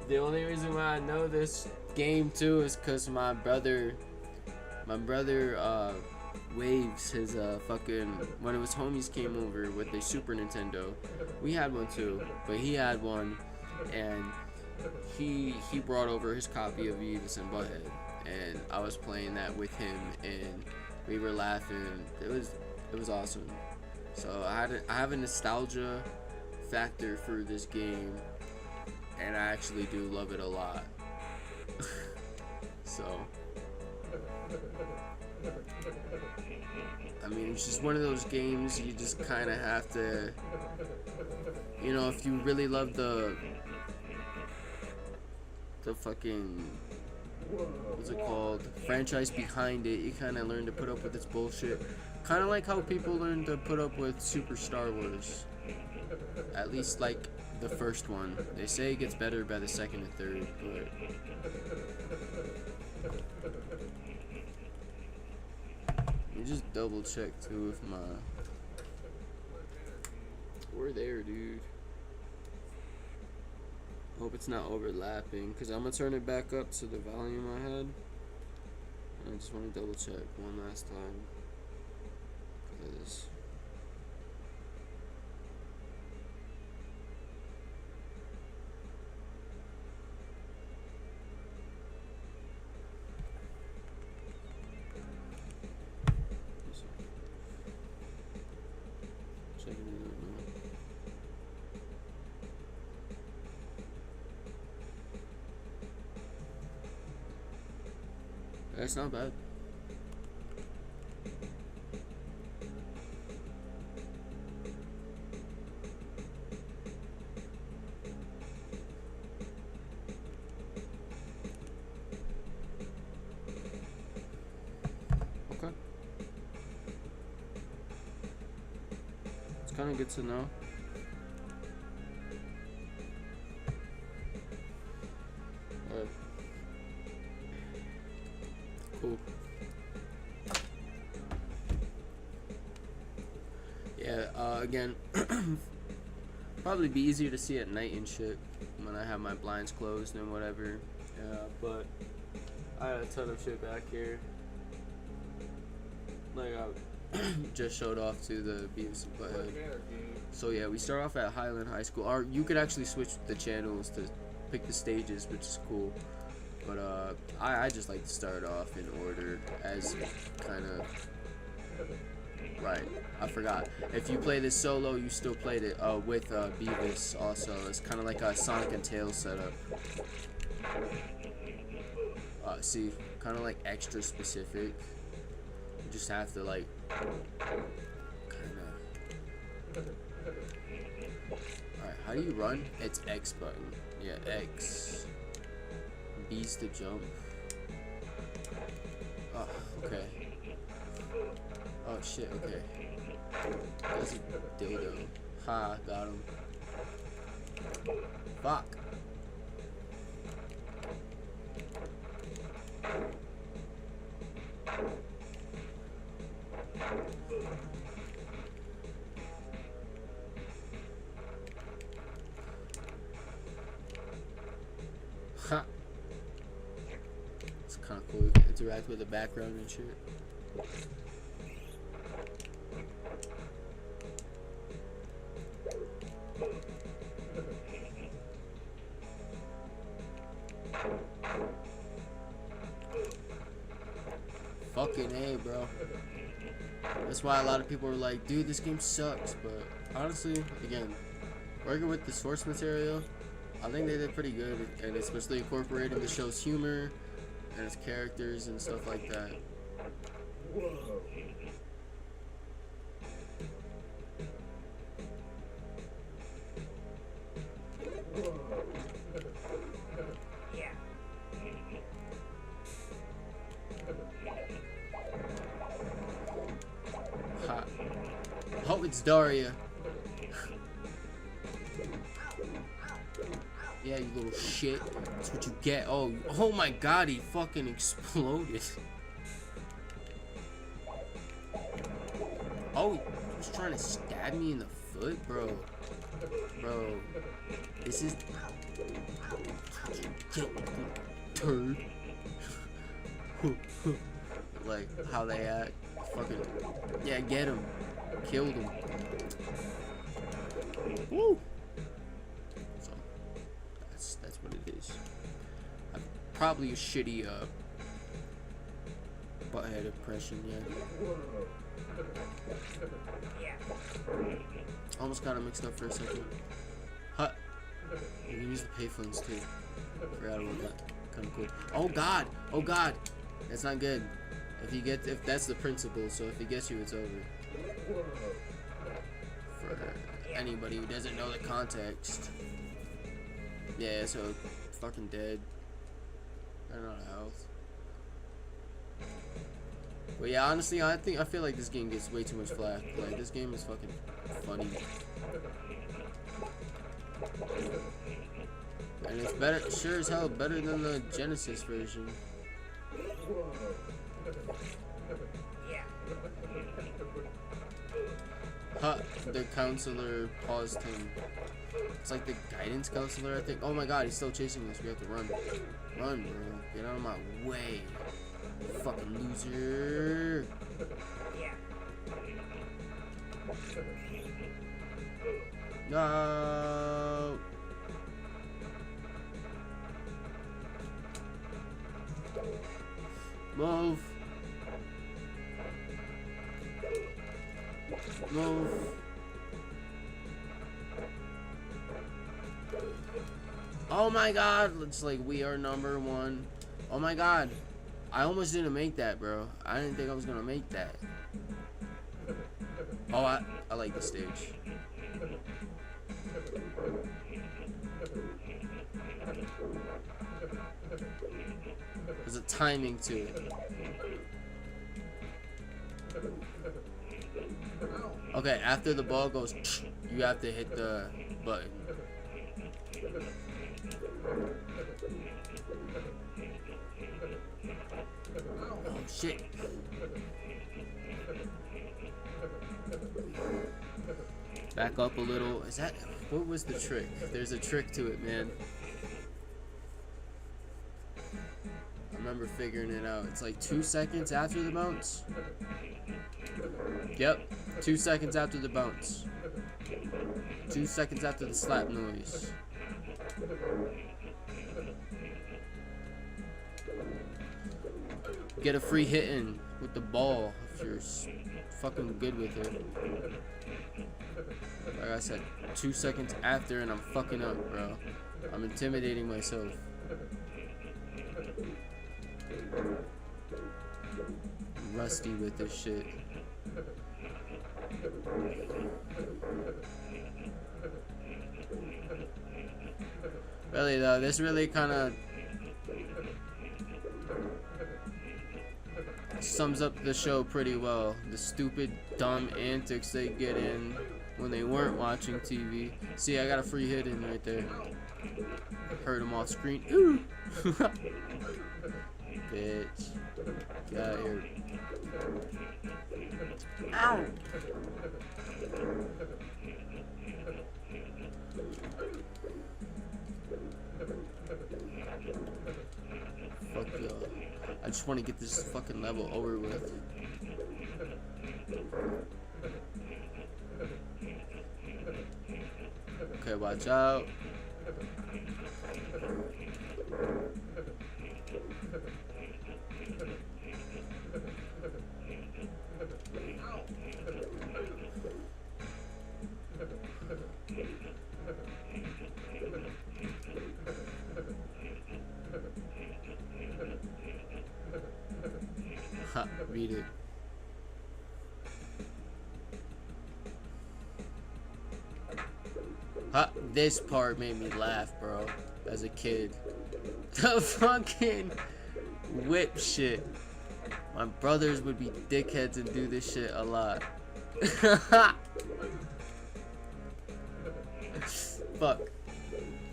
the only reason why I know this game too is because my brother Waves, his fucking, when his homies came over with a Super Nintendo, we had one too, but he had one, and he brought over his copy of Beavis and Butthead, and I was playing that with him, and we were laughing. It was awesome. So I have a nostalgia factor for this game, and I actually do love it a lot. So, I mean, it's just one of those games you just kind of have to, you know, if you really love the fucking, what's it called, franchise behind it, you kind of learn to put up with its bullshit. Kind of like how people learn to put up with Super Star Wars. At least, like, the first one. They say it gets better by the second and third, but me just double check too if my. We're there, dude. Hope it's not overlapping, because I'm gonna turn it back up to the volume I had. I just want to double check one last time. Because. Checking it out now. That's not bad. Okay. It's kind of good to know. Alright. Cool. Yeah, again, probably be easier to see at night and shit when I have my blinds closed and whatever. Yeah, but I had a ton of shit back here. Like I just showed off to the Beavis Butthead. So yeah, we start off at Highland High School. Or you could actually switch the channels to pick the stages, which is cool. But I just like to start off in order as kind of. Right, I forgot. If you play this solo, you still played it with Beavis also. It's kind of like a Sonic and Tails setup. See, kind of like extra specific. You just have to like kind of. Alright, how do you run? It's X button. Yeah, X. B's to jump. Oh, okay. Oh shit, okay. That's a dildo. Ha, got him. Fuck. Ha. It's kind of cool. You can interact with the background and shit. Fucking A, bro. That's why a lot of people are like, dude, this game sucks. But honestly, again, working with the source material, I think they did pretty good, and especially incorporating the show's humor and its characters and stuff like that. Ha. Oh, it's Daria. Yeah, you little shit. That's what you get. Oh my god, he fucking exploded. Oh, he was trying to stab me in the foot, bro. Bro, this is. Turd. Like how they act. Fucking. Yeah, get him. Killed him. Woo! So, that's what it is. Probably a shitty butthead impression, yeah. Almost got it mixed up for a second. Hut. You can use the payphones too. Forgot about that. Kind of cool. Oh god! Oh god! That's not good. If that's the principle, so if he gets you, it's over. For anybody who doesn't know the context. Yeah, so fucking dead. I don't know health. But yeah, honestly, I feel like this game gets way too much flack. Like, this game is fucking funny. And it's better, sure as hell, better than the Genesis version. Huh, the counselor paused him. It's like the guidance counselor, I think. Oh my god, he's still chasing us. We have to run. Run, bro. Get out of my way. Fucking loser. No. Move. Move. Oh my god, it's like we are number one. Oh my god. I almost didn't make that, bro. I didn't think I was gonna make that. Oh, I like the stage. There's a timing to it. Okay, after the ball goes, you have to hit the button. Oh shit. Back up a little. Is that, what was the trick? There's a trick to it, man. I remember figuring it out. It's like 2 seconds after the bounce. Yep, 2 seconds after the bounce. 2 seconds after the slap noise. Get a free hit in with the ball if you're fucking good with it. Like I said, 2 seconds after and I'm fucking up, bro. I'm intimidating myself. I'm rusty with this shit. Really though, this really kind of sums up the show pretty well. The stupid, dumb antics they get in when they weren't watching TV. See, I got a free hit in right there. Heard him off screen. Ooh! Bitch. Get out of here. Ow! Fuck y'all. I just want to get this fucking level over with. Okay, watch out. Ha, read it. Ha, this part made me laugh, bro, as a kid. The fucking whip shit. My brothers would be dickheads and do this shit a lot. Fuck.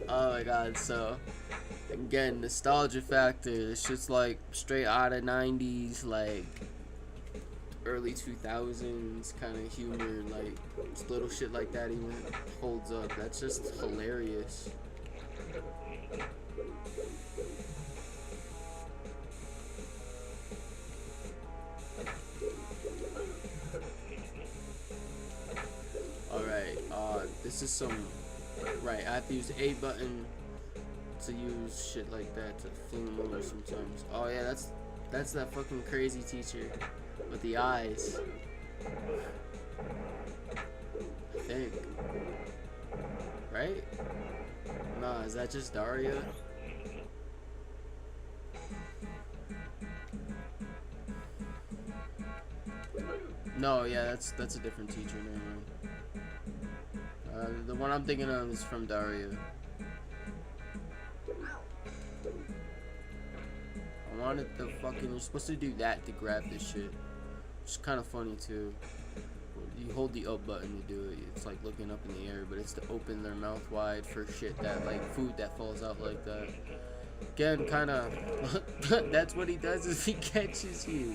Oh my god, so again, nostalgia factor. It's just like straight out of 90s, like early 2000s kind of humor. Like little shit like that even holds up. That's just hilarious. Alright, this is some, right, I have to use the A button to use shit like that to fling them over sometimes. Oh yeah, that's that fucking crazy teacher with the eyes. I think. Right? Nah, is that just Daria? No, yeah, that's a different teacher. Never mind. The one I'm thinking of is from Daria. I wanted the fucking. You're supposed to do that to grab this shit. It's kind of funny too. You hold the up button to do it. It's like looking up in the air, but it's to open their mouth wide for shit that, like food that falls out like that. Again, kind of. That's what he does is he catches you.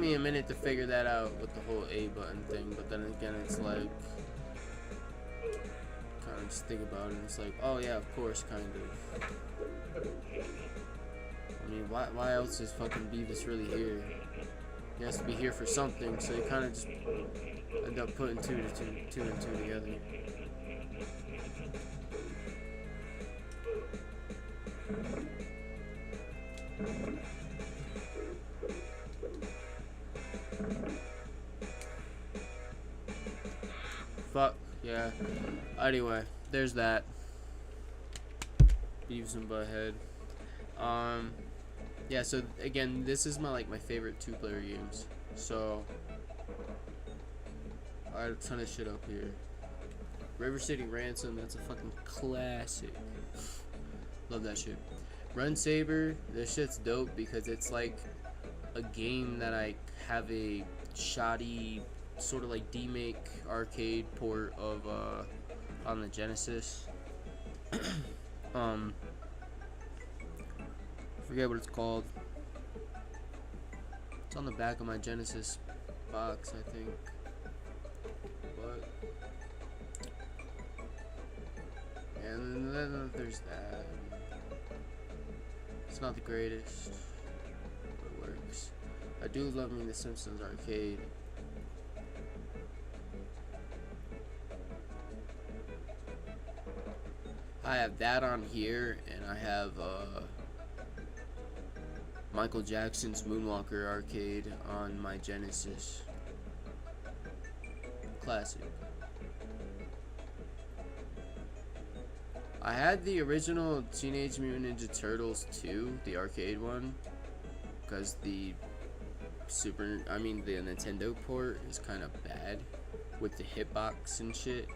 me a minute to figure that out with the whole A button thing, but then again, it's like, kind of just think about it, and it's like, oh yeah, of course, kind of. I mean, why else is fucking Beavis really here? He has to be here for something, so you kind of just end up putting two and two together. Fuck, yeah. Anyway, there's that. Beavis and Butthead. Yeah, so again, this is my favorite two-player games. So I had a ton of shit up here. River City Ransom, that's a fucking classic. Love that shit. Run Saber, this shit's dope because it's like a game that I have a shoddy sort of like D-Make arcade port of on the Genesis. Forget what it's called. It's on the back of my Genesis box, I think. But and then there's that. It's not the greatest, but it works. I do love me the Simpsons arcade. I have that on here, and I have Michael Jackson's Moonwalker arcade on my Genesis. Classic. I had the original Teenage Mutant Ninja Turtles 2, the arcade one, because the Nintendo port is kind of bad with the hitbox and shit.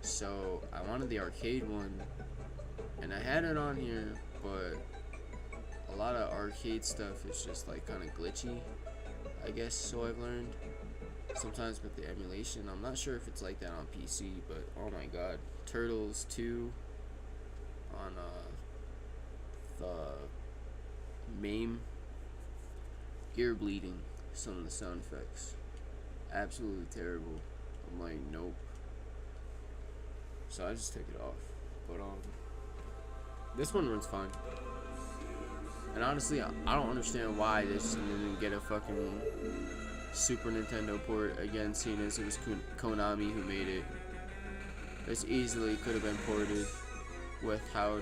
So I wanted the arcade one, and I had it on here, but a lot of arcade stuff is just like kind of glitchy, I guess, so I've learned. Sometimes with the emulation, I'm not sure if it's like that on PC, but oh my god. Turtles 2 on the MAME, ear bleeding, some of the sound effects. Absolutely terrible. I'm like, nope. So I just take it off. But this one runs fine. And honestly, I don't understand why this didn't get a fucking Super Nintendo port again, seeing as it was Konami who made it. This easily could have been ported with how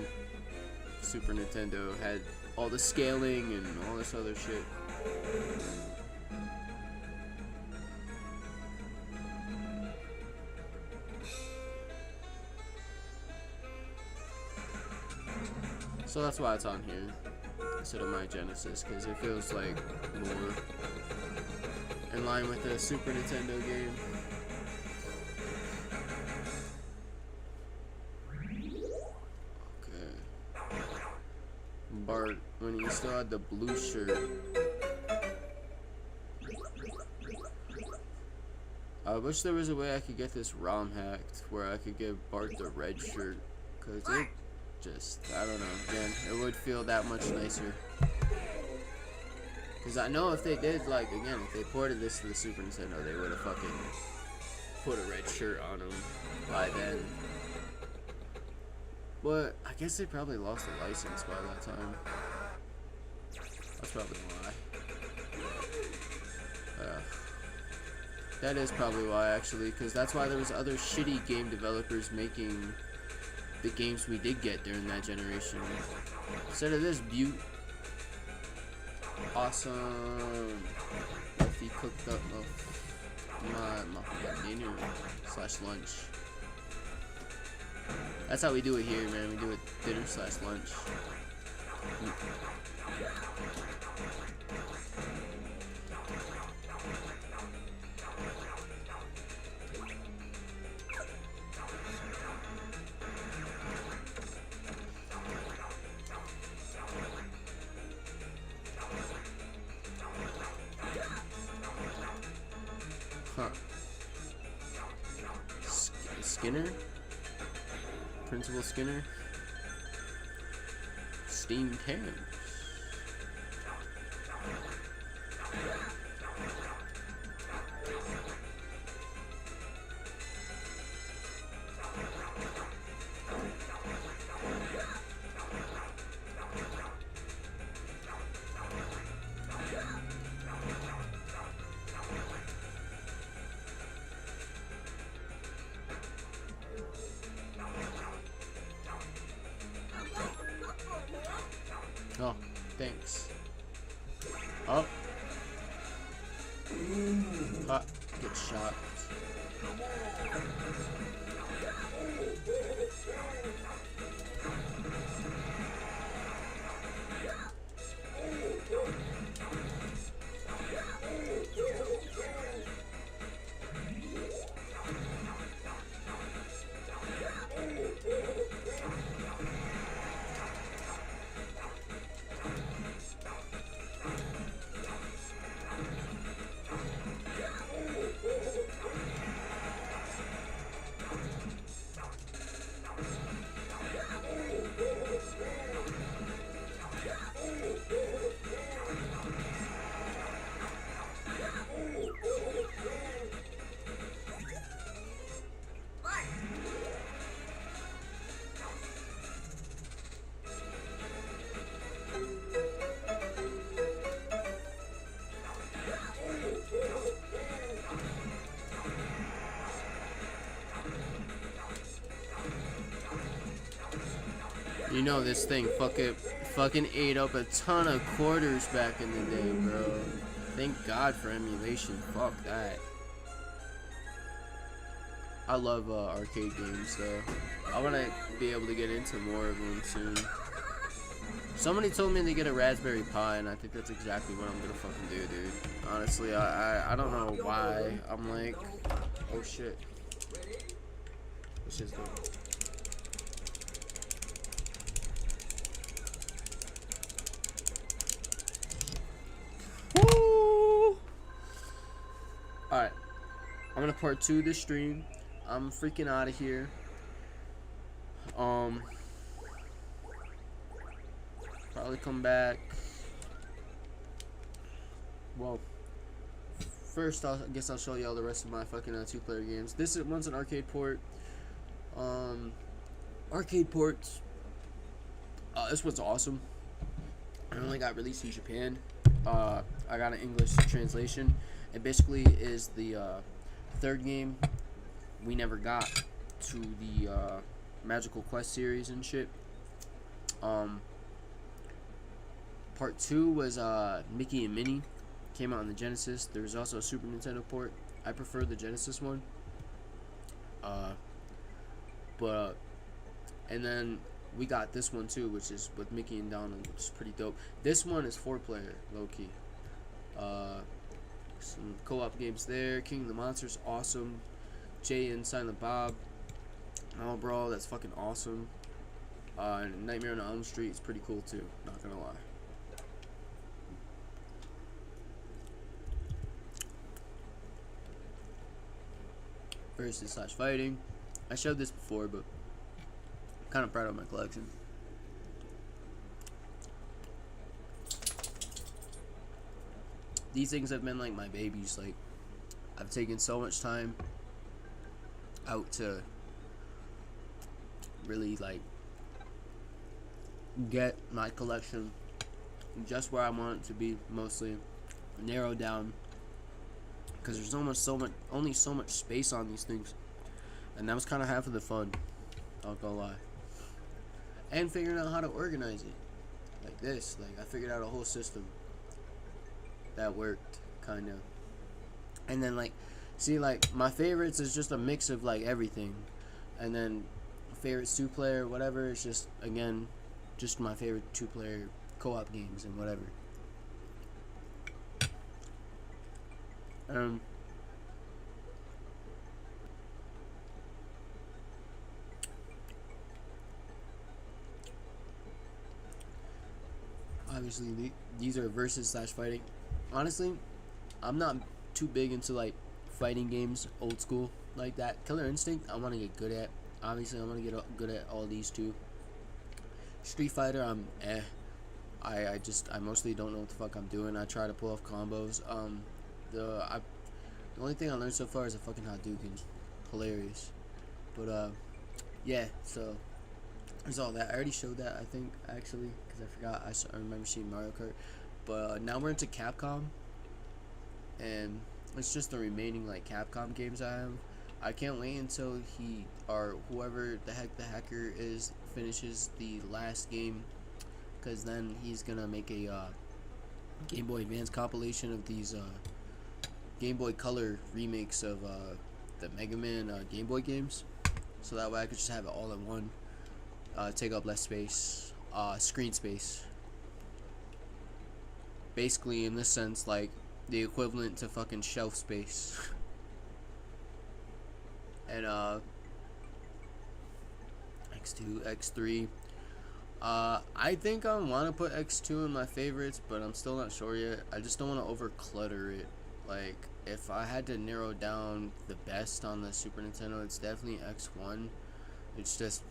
Super Nintendo had all the scaling and all this other shit. So that's why it's on here instead of my Genesis, because it feels like more in line with the Super Nintendo game. Okay. Bart, when he still had the blue shirt. I wish there was a way I could get this ROM hacked where I could give Bart the red shirt, because it just, I don't know, again, it would feel that much nicer. Because I know if they did, like, again, if they ported this to the Super Nintendo, they would have fucking put a red shirt on him by then. But I guess they probably lost the license by that time. That's probably why. That is probably why, actually, because that's why there was other shitty game developers making the games we did get during that generation. Instead of this beaut. Awesome. If he cooked up my dinner / lunch. That's how we do it here, man. We do it dinner / lunch. Huh. Skinner? Principal Skinner? Steamed ham. Oh. Ah, get shot. You know this thing fucking ate up a ton of quarters back in the day, bro. Thank God for emulation. Fuck that. I love arcade games though. I want to be able to get into more of them soon. Somebody told me to get a Raspberry Pi, and I think that's exactly what I'm gonna fucking do, dude. Honestly, I don't know why. I'm like, oh shit. This is dope. Woo! Alright. I'm gonna part 2 this stream. I'm freaking out of here. Probably come back. Well, first I guess I'll show y'all the rest of my fucking 2-player games. This one's an arcade port. Arcade ports. This one's awesome. It only got released in Japan. I got an English translation. It basically is the third game we never got to the Magical Quest series and shit. Part 2 was Mickey and Minnie. Came out on the Genesis. There was also a Super Nintendo port. I prefer the Genesis one. And then we got this one too, which is with Mickey and Donald, which is pretty dope. This one is 4-player, low key. Some co-op games there. King of the Monsters, awesome. Jay and Silent Bob. Oh, bro, that's fucking awesome. And Nightmare on Elm Street is pretty cool too. Not gonna lie. Versus / fighting. I showed this before, but I'm kind of proud of my collection. These things have been like my babies. Like, I've taken so much time out to really like get my collection just where I want it to be, mostly narrowed down. Because there's only so much space on these things. And that was kind of half of the fun. Not gonna lie. And figuring out how to organize it. Like this. Like, I figured out a whole system that worked, kind of. And then, like, see, like, my favorites is just a mix of, like, everything. And then, favorites 2-player, whatever. It's just, again, just my favorite 2-player co-op games and whatever. Obviously these are versus / fighting. Honestly, I'm not too big into like fighting games, old school like that. Killer Instinct, I want to get good at. Obviously, I want to get good at all these too. Street Fighter, I mostly don't know what the fuck I'm doing. I try to pull off combos. The only thing I learned so far is a fucking Hadouken. Hilarious. But yeah, so there's all that. I already showed that, I think, actually, because I forgot. I remember seeing Mario Kart. But now we're into Capcom, and it's just the remaining like Capcom games I have. I can't wait until whoever the heck the hacker is finishes the last game, because then he's gonna make a Game Boy Advance compilation of these Game Boy Color remakes of the Mega Man Game Boy games, so that way I could just have it all in one. Take up less space, screen space. Basically, in this sense, like the equivalent to fucking shelf space. And X2, X3. I think I want to put X2 in my favorites, but I'm still not sure yet. I just don't want to over clutter it. Like, if I had to narrow down the best on the Super Nintendo, it's definitely X1. It's just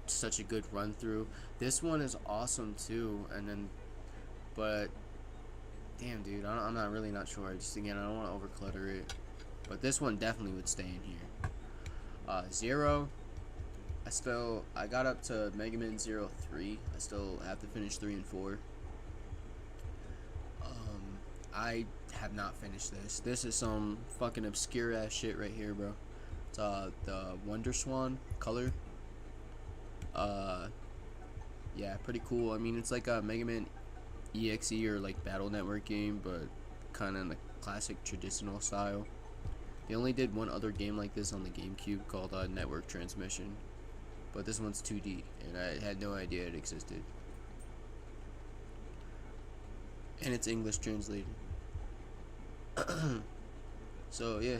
such a good run through. This one is awesome too, and then, but damn, dude, I'm not really not sure. Just again, I don't want to over clutter it, but this one definitely would stay in here. Zero. I got up to Mega Man 03. I still have to finish 3 and 4. I have not finished this. This is some fucking obscure ass shit right here, bro. It's the Wonder Swan color. Yeah, pretty cool. I mean, it's like a Mega Man EXE or like Battle Network game, but kind of in the classic traditional style. They only did one other game like this on the GameCube called Network Transmission, but this one's 2D, and I had no idea it existed. And it's English translated. So yeah,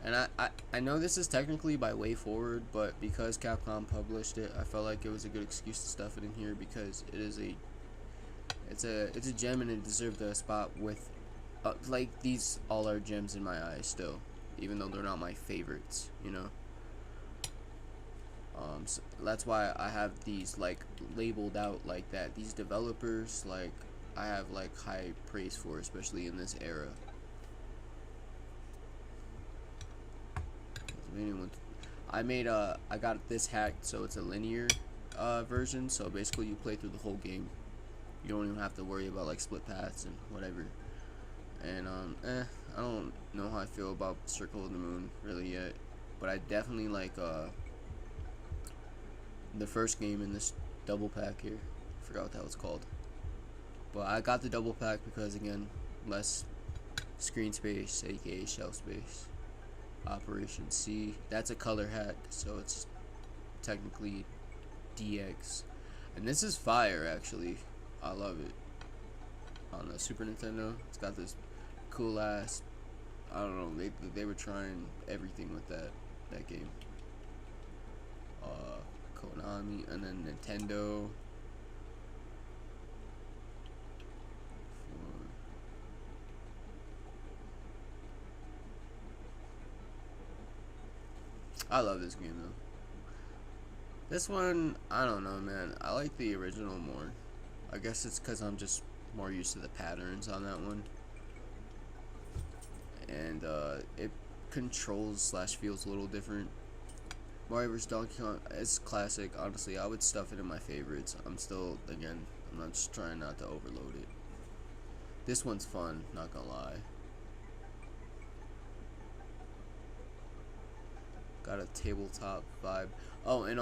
and I know this is technically by Way Forward, but because Capcom published it, I felt like it was a good excuse to stuff it in here, because it is it's a gem, and it deserved a spot with like, these all are gems in my eyes still, even though they're not my favorites, you know. So that's why I have these like labeled out like that. These developers, like, I have like high praise for, especially in this era. I got this hacked, so it's a linear version, so basically you play through the whole game. You don't even have to worry about like split paths and whatever. And I don't know how I feel about Circle of the Moon really yet, but I definitely like the first game in this double pack here. I forgot what that was called, but I got the double pack because, again, less screen space, aka shelf space. Operation C, that's a color hat, so it's technically DX, and this is fire actually. I love it. On the Super Nintendo, it's got this cool ass, I don't know, they were trying everything with that game. Konami, and then Nintendo. I love this game though. This one, I don't know, man. I like the original more. I guess it's because I'm just more used to the patterns on that one. And it controls / feels a little different. Mario vs. Donkey Kong is classic. Honestly, I would stuff it in my favorites. I'm not just trying not to overload it. This one's fun, not gonna lie. Got a tabletop vibe. Oh, and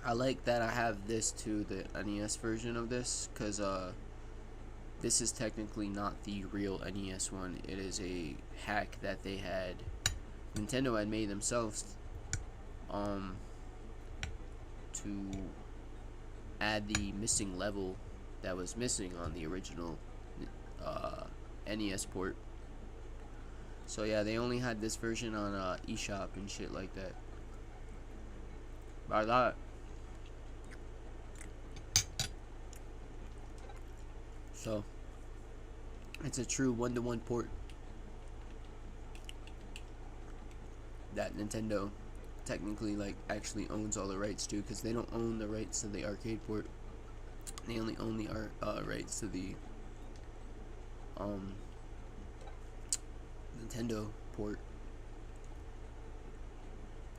I like that I have this too, the NES version of this, because this is technically not the real NES one. It is a hack that they had, Nintendo had made themselves, to add the missing level that was missing on the original NES port. So yeah, they only had this version on eShop and shit like that. By that, so it's a true 1-to-1 port that Nintendo technically like actually owns all the rights to, because they don't own the rights to the arcade port. They only own the rights to the Nintendo port.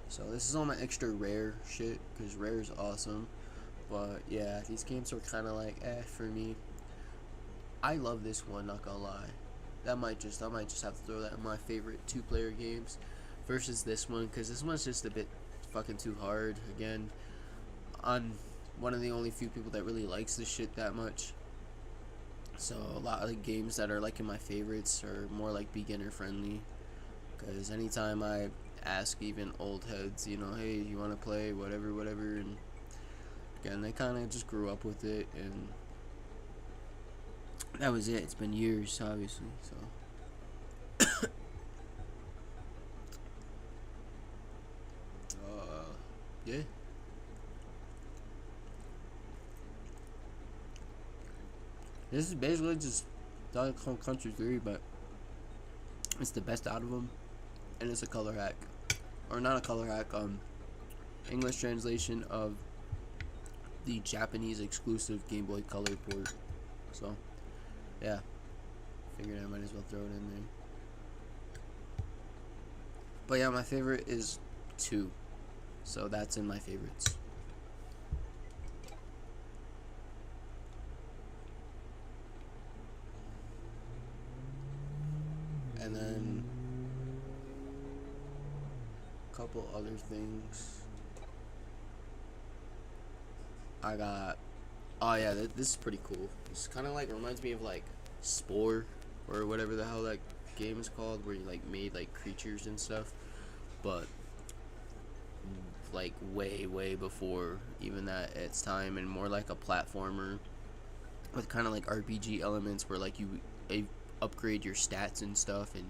So this is all my extra rare shit, because rare is awesome. But yeah, these games are kind of like for me. I love this one, not gonna lie. I might just have to throw that in my favorite 2-player games versus this one, because this one's just a bit fucking too hard. Again, I'm one of the only few people that really likes this shit that much. So a lot of the games that are like in my favorites are more like beginner friendly, because anytime I ask even old heads, you know, hey, you want to play whatever, and again, they kind of just grew up with it, and that was it. It's been years, obviously, so. Yeah. This is basically just Donkey Kong Country 3, but it's the best out of them, and it's a color hack, or not a color hack, English translation of the Japanese exclusive Game Boy Color port. So, yeah, figured I might as well throw it in there. But yeah, my favorite is 2, so that's in my favorites. And then a couple other things. I got, oh yeah, this is pretty cool. This kind of like reminds me of like Spore, or whatever the hell that game is called, where you like made like creatures and stuff, but like way before even that its time, and more like a platformer with kind of like RPG elements, where like you upgrade your stats and stuff, and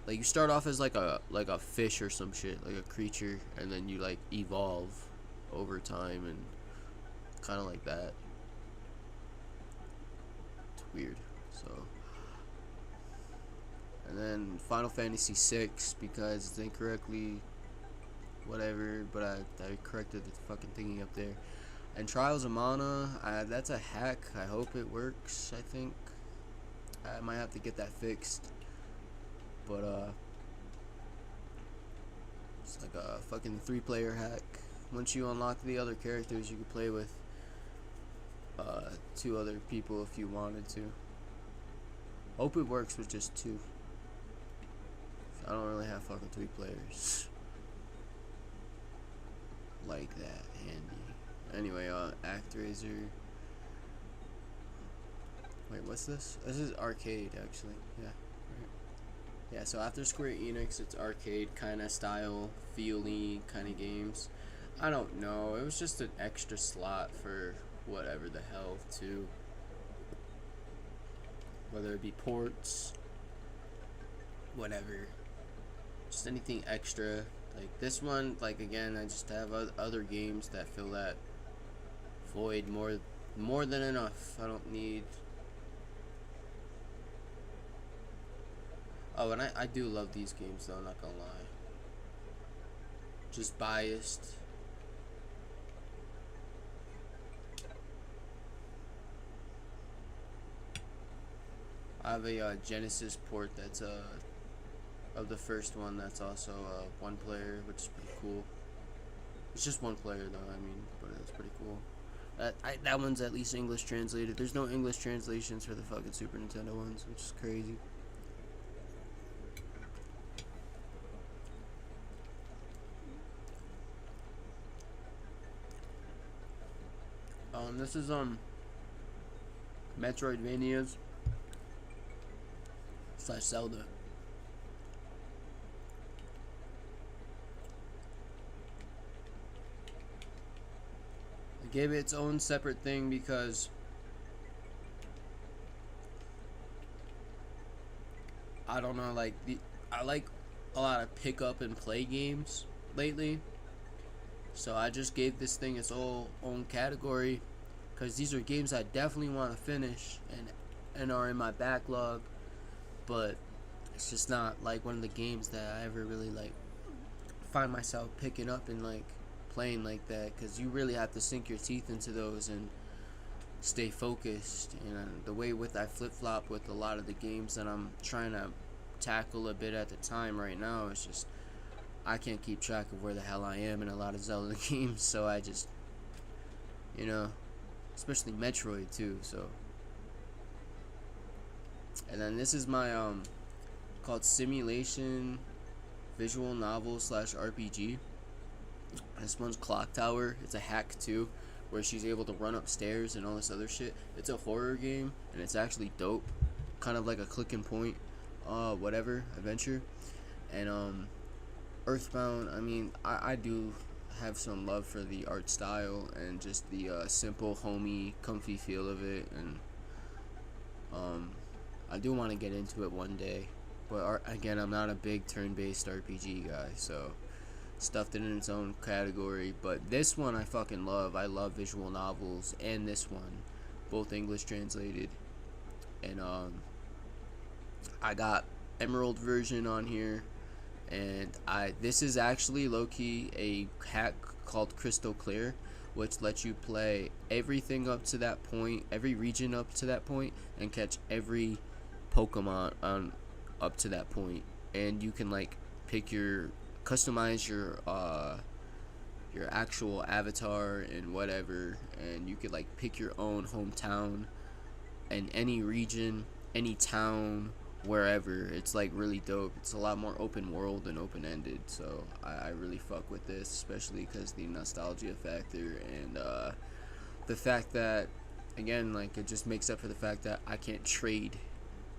like you start off as like a fish or some shit, like a creature, and then you like evolve over time, and kind of like that. It's weird. So, and then Final Fantasy VI, because it's incorrectly whatever, but I corrected the fucking thingy up there. And Trials of Mana, that's a hack. I hope it works. I think I might have to get that fixed, but it's like a fucking 3-player hack. Once you unlock the other characters, you can play with 2 other people if you wanted to. Hope it works with just 2. I don't really have fucking 3 players like that handy. Anyway, ActRaiser. Wait, what's this? This is arcade, actually. Yeah. Right. Yeah, so after Square Enix, it's arcade kind of style, feel-y kind of games. I don't know. It was just an extra slot for whatever the hell, too. Whether it be ports, whatever. Just anything extra. Like this one, like again, I just have other games that fill that void more than enough. I don't need. Oh, and I do love these games though, I'm not gonna lie. Just biased. I have a Genesis port that's of the first one that's also 1 player, which is pretty cool. It's just 1 player though, I mean, but it's pretty cool. That one's at least English translated. There's no English translations for the fucking Super Nintendo ones, which is crazy. This is Metroidvanias / Zelda. I gave it its own separate thing because I don't know, like I like a lot of pick up and play games lately, so I just gave this thing its own category, because these are games I definitely want to finish and are in my backlog, but it's just not like one of the games that I ever really like find myself picking up and like playing like that, because you really have to sink your teeth into those and stay focused. And the way I flip-flop with a lot of the games that I'm trying to tackle a bit at the time right now, it's just I can't keep track of where the hell I am in a lot of Zelda games, so I just, you know, especially Metroid too. So, and then this is my called Simulation Visual Novel / RPG. This one's Clock Tower. It's a hack too, where she's able to run upstairs and all this other shit. It's a horror game, and it's actually dope. Kind of like a click and point, whatever, adventure. And, Earthbound, I mean, I do have some love for the art style and just the, simple, homey, comfy feel of it. And, I do want to get into it one day. But, again, I'm not a big turn-based RPG guy, so stuffed it in its own category. But this one I fucking love. I love visual novels, and this one, both English translated. And I got Emerald version on here, and this is actually low-key a hack called Crystal Clear, which lets you play everything up to that point, every region up to that point, and catch every Pokemon up to that point. And you can like customize your actual avatar and whatever, and you could like pick your own hometown and any region, any town, wherever. It's like really dope. It's a lot more open world and open-ended, so I really fuck with this, especially because the nostalgia factor and the fact that, again, like, it just makes up for the fact that I can't trade,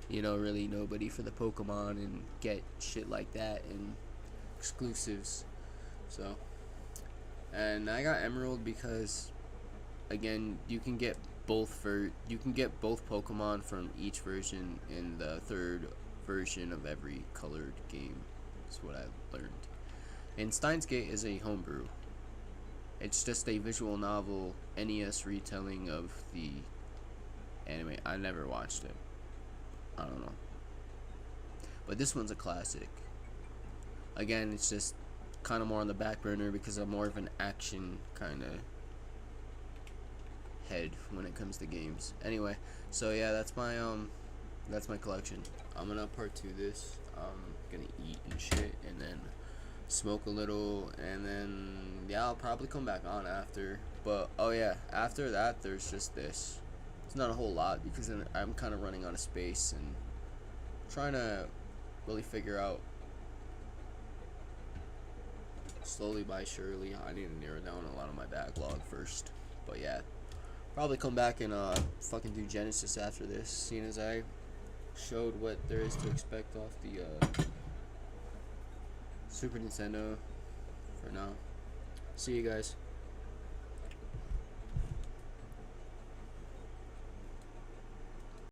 really nobody for the Pokemon and get shit like that and exclusives. So, and I got Emerald because, again, you can get both Pokemon from each version in the third version of every colored game. That's what I learned. And Steins Gate is a homebrew. It's just a visual novel NES retelling of the anime. I never watched it. I don't know. But this one's a classic. Again, it's just kind of more on the back burner because I'm more of an action kind of head when it comes to games. Anyway, so yeah, that's my collection. I'm gonna part 2 this. I'm gonna eat and shit, and then smoke a little, and then yeah, I'll probably come back on after. But oh yeah, after that there's just this. It's not a whole lot because then I'm kind of running out of space and trying to really figure out slowly by surely. I need to narrow down a lot of my backlog first. But yeah, probably come back and fucking do Genesis after this, seeing as I showed what there is to expect off the Super Nintendo for now. See you guys.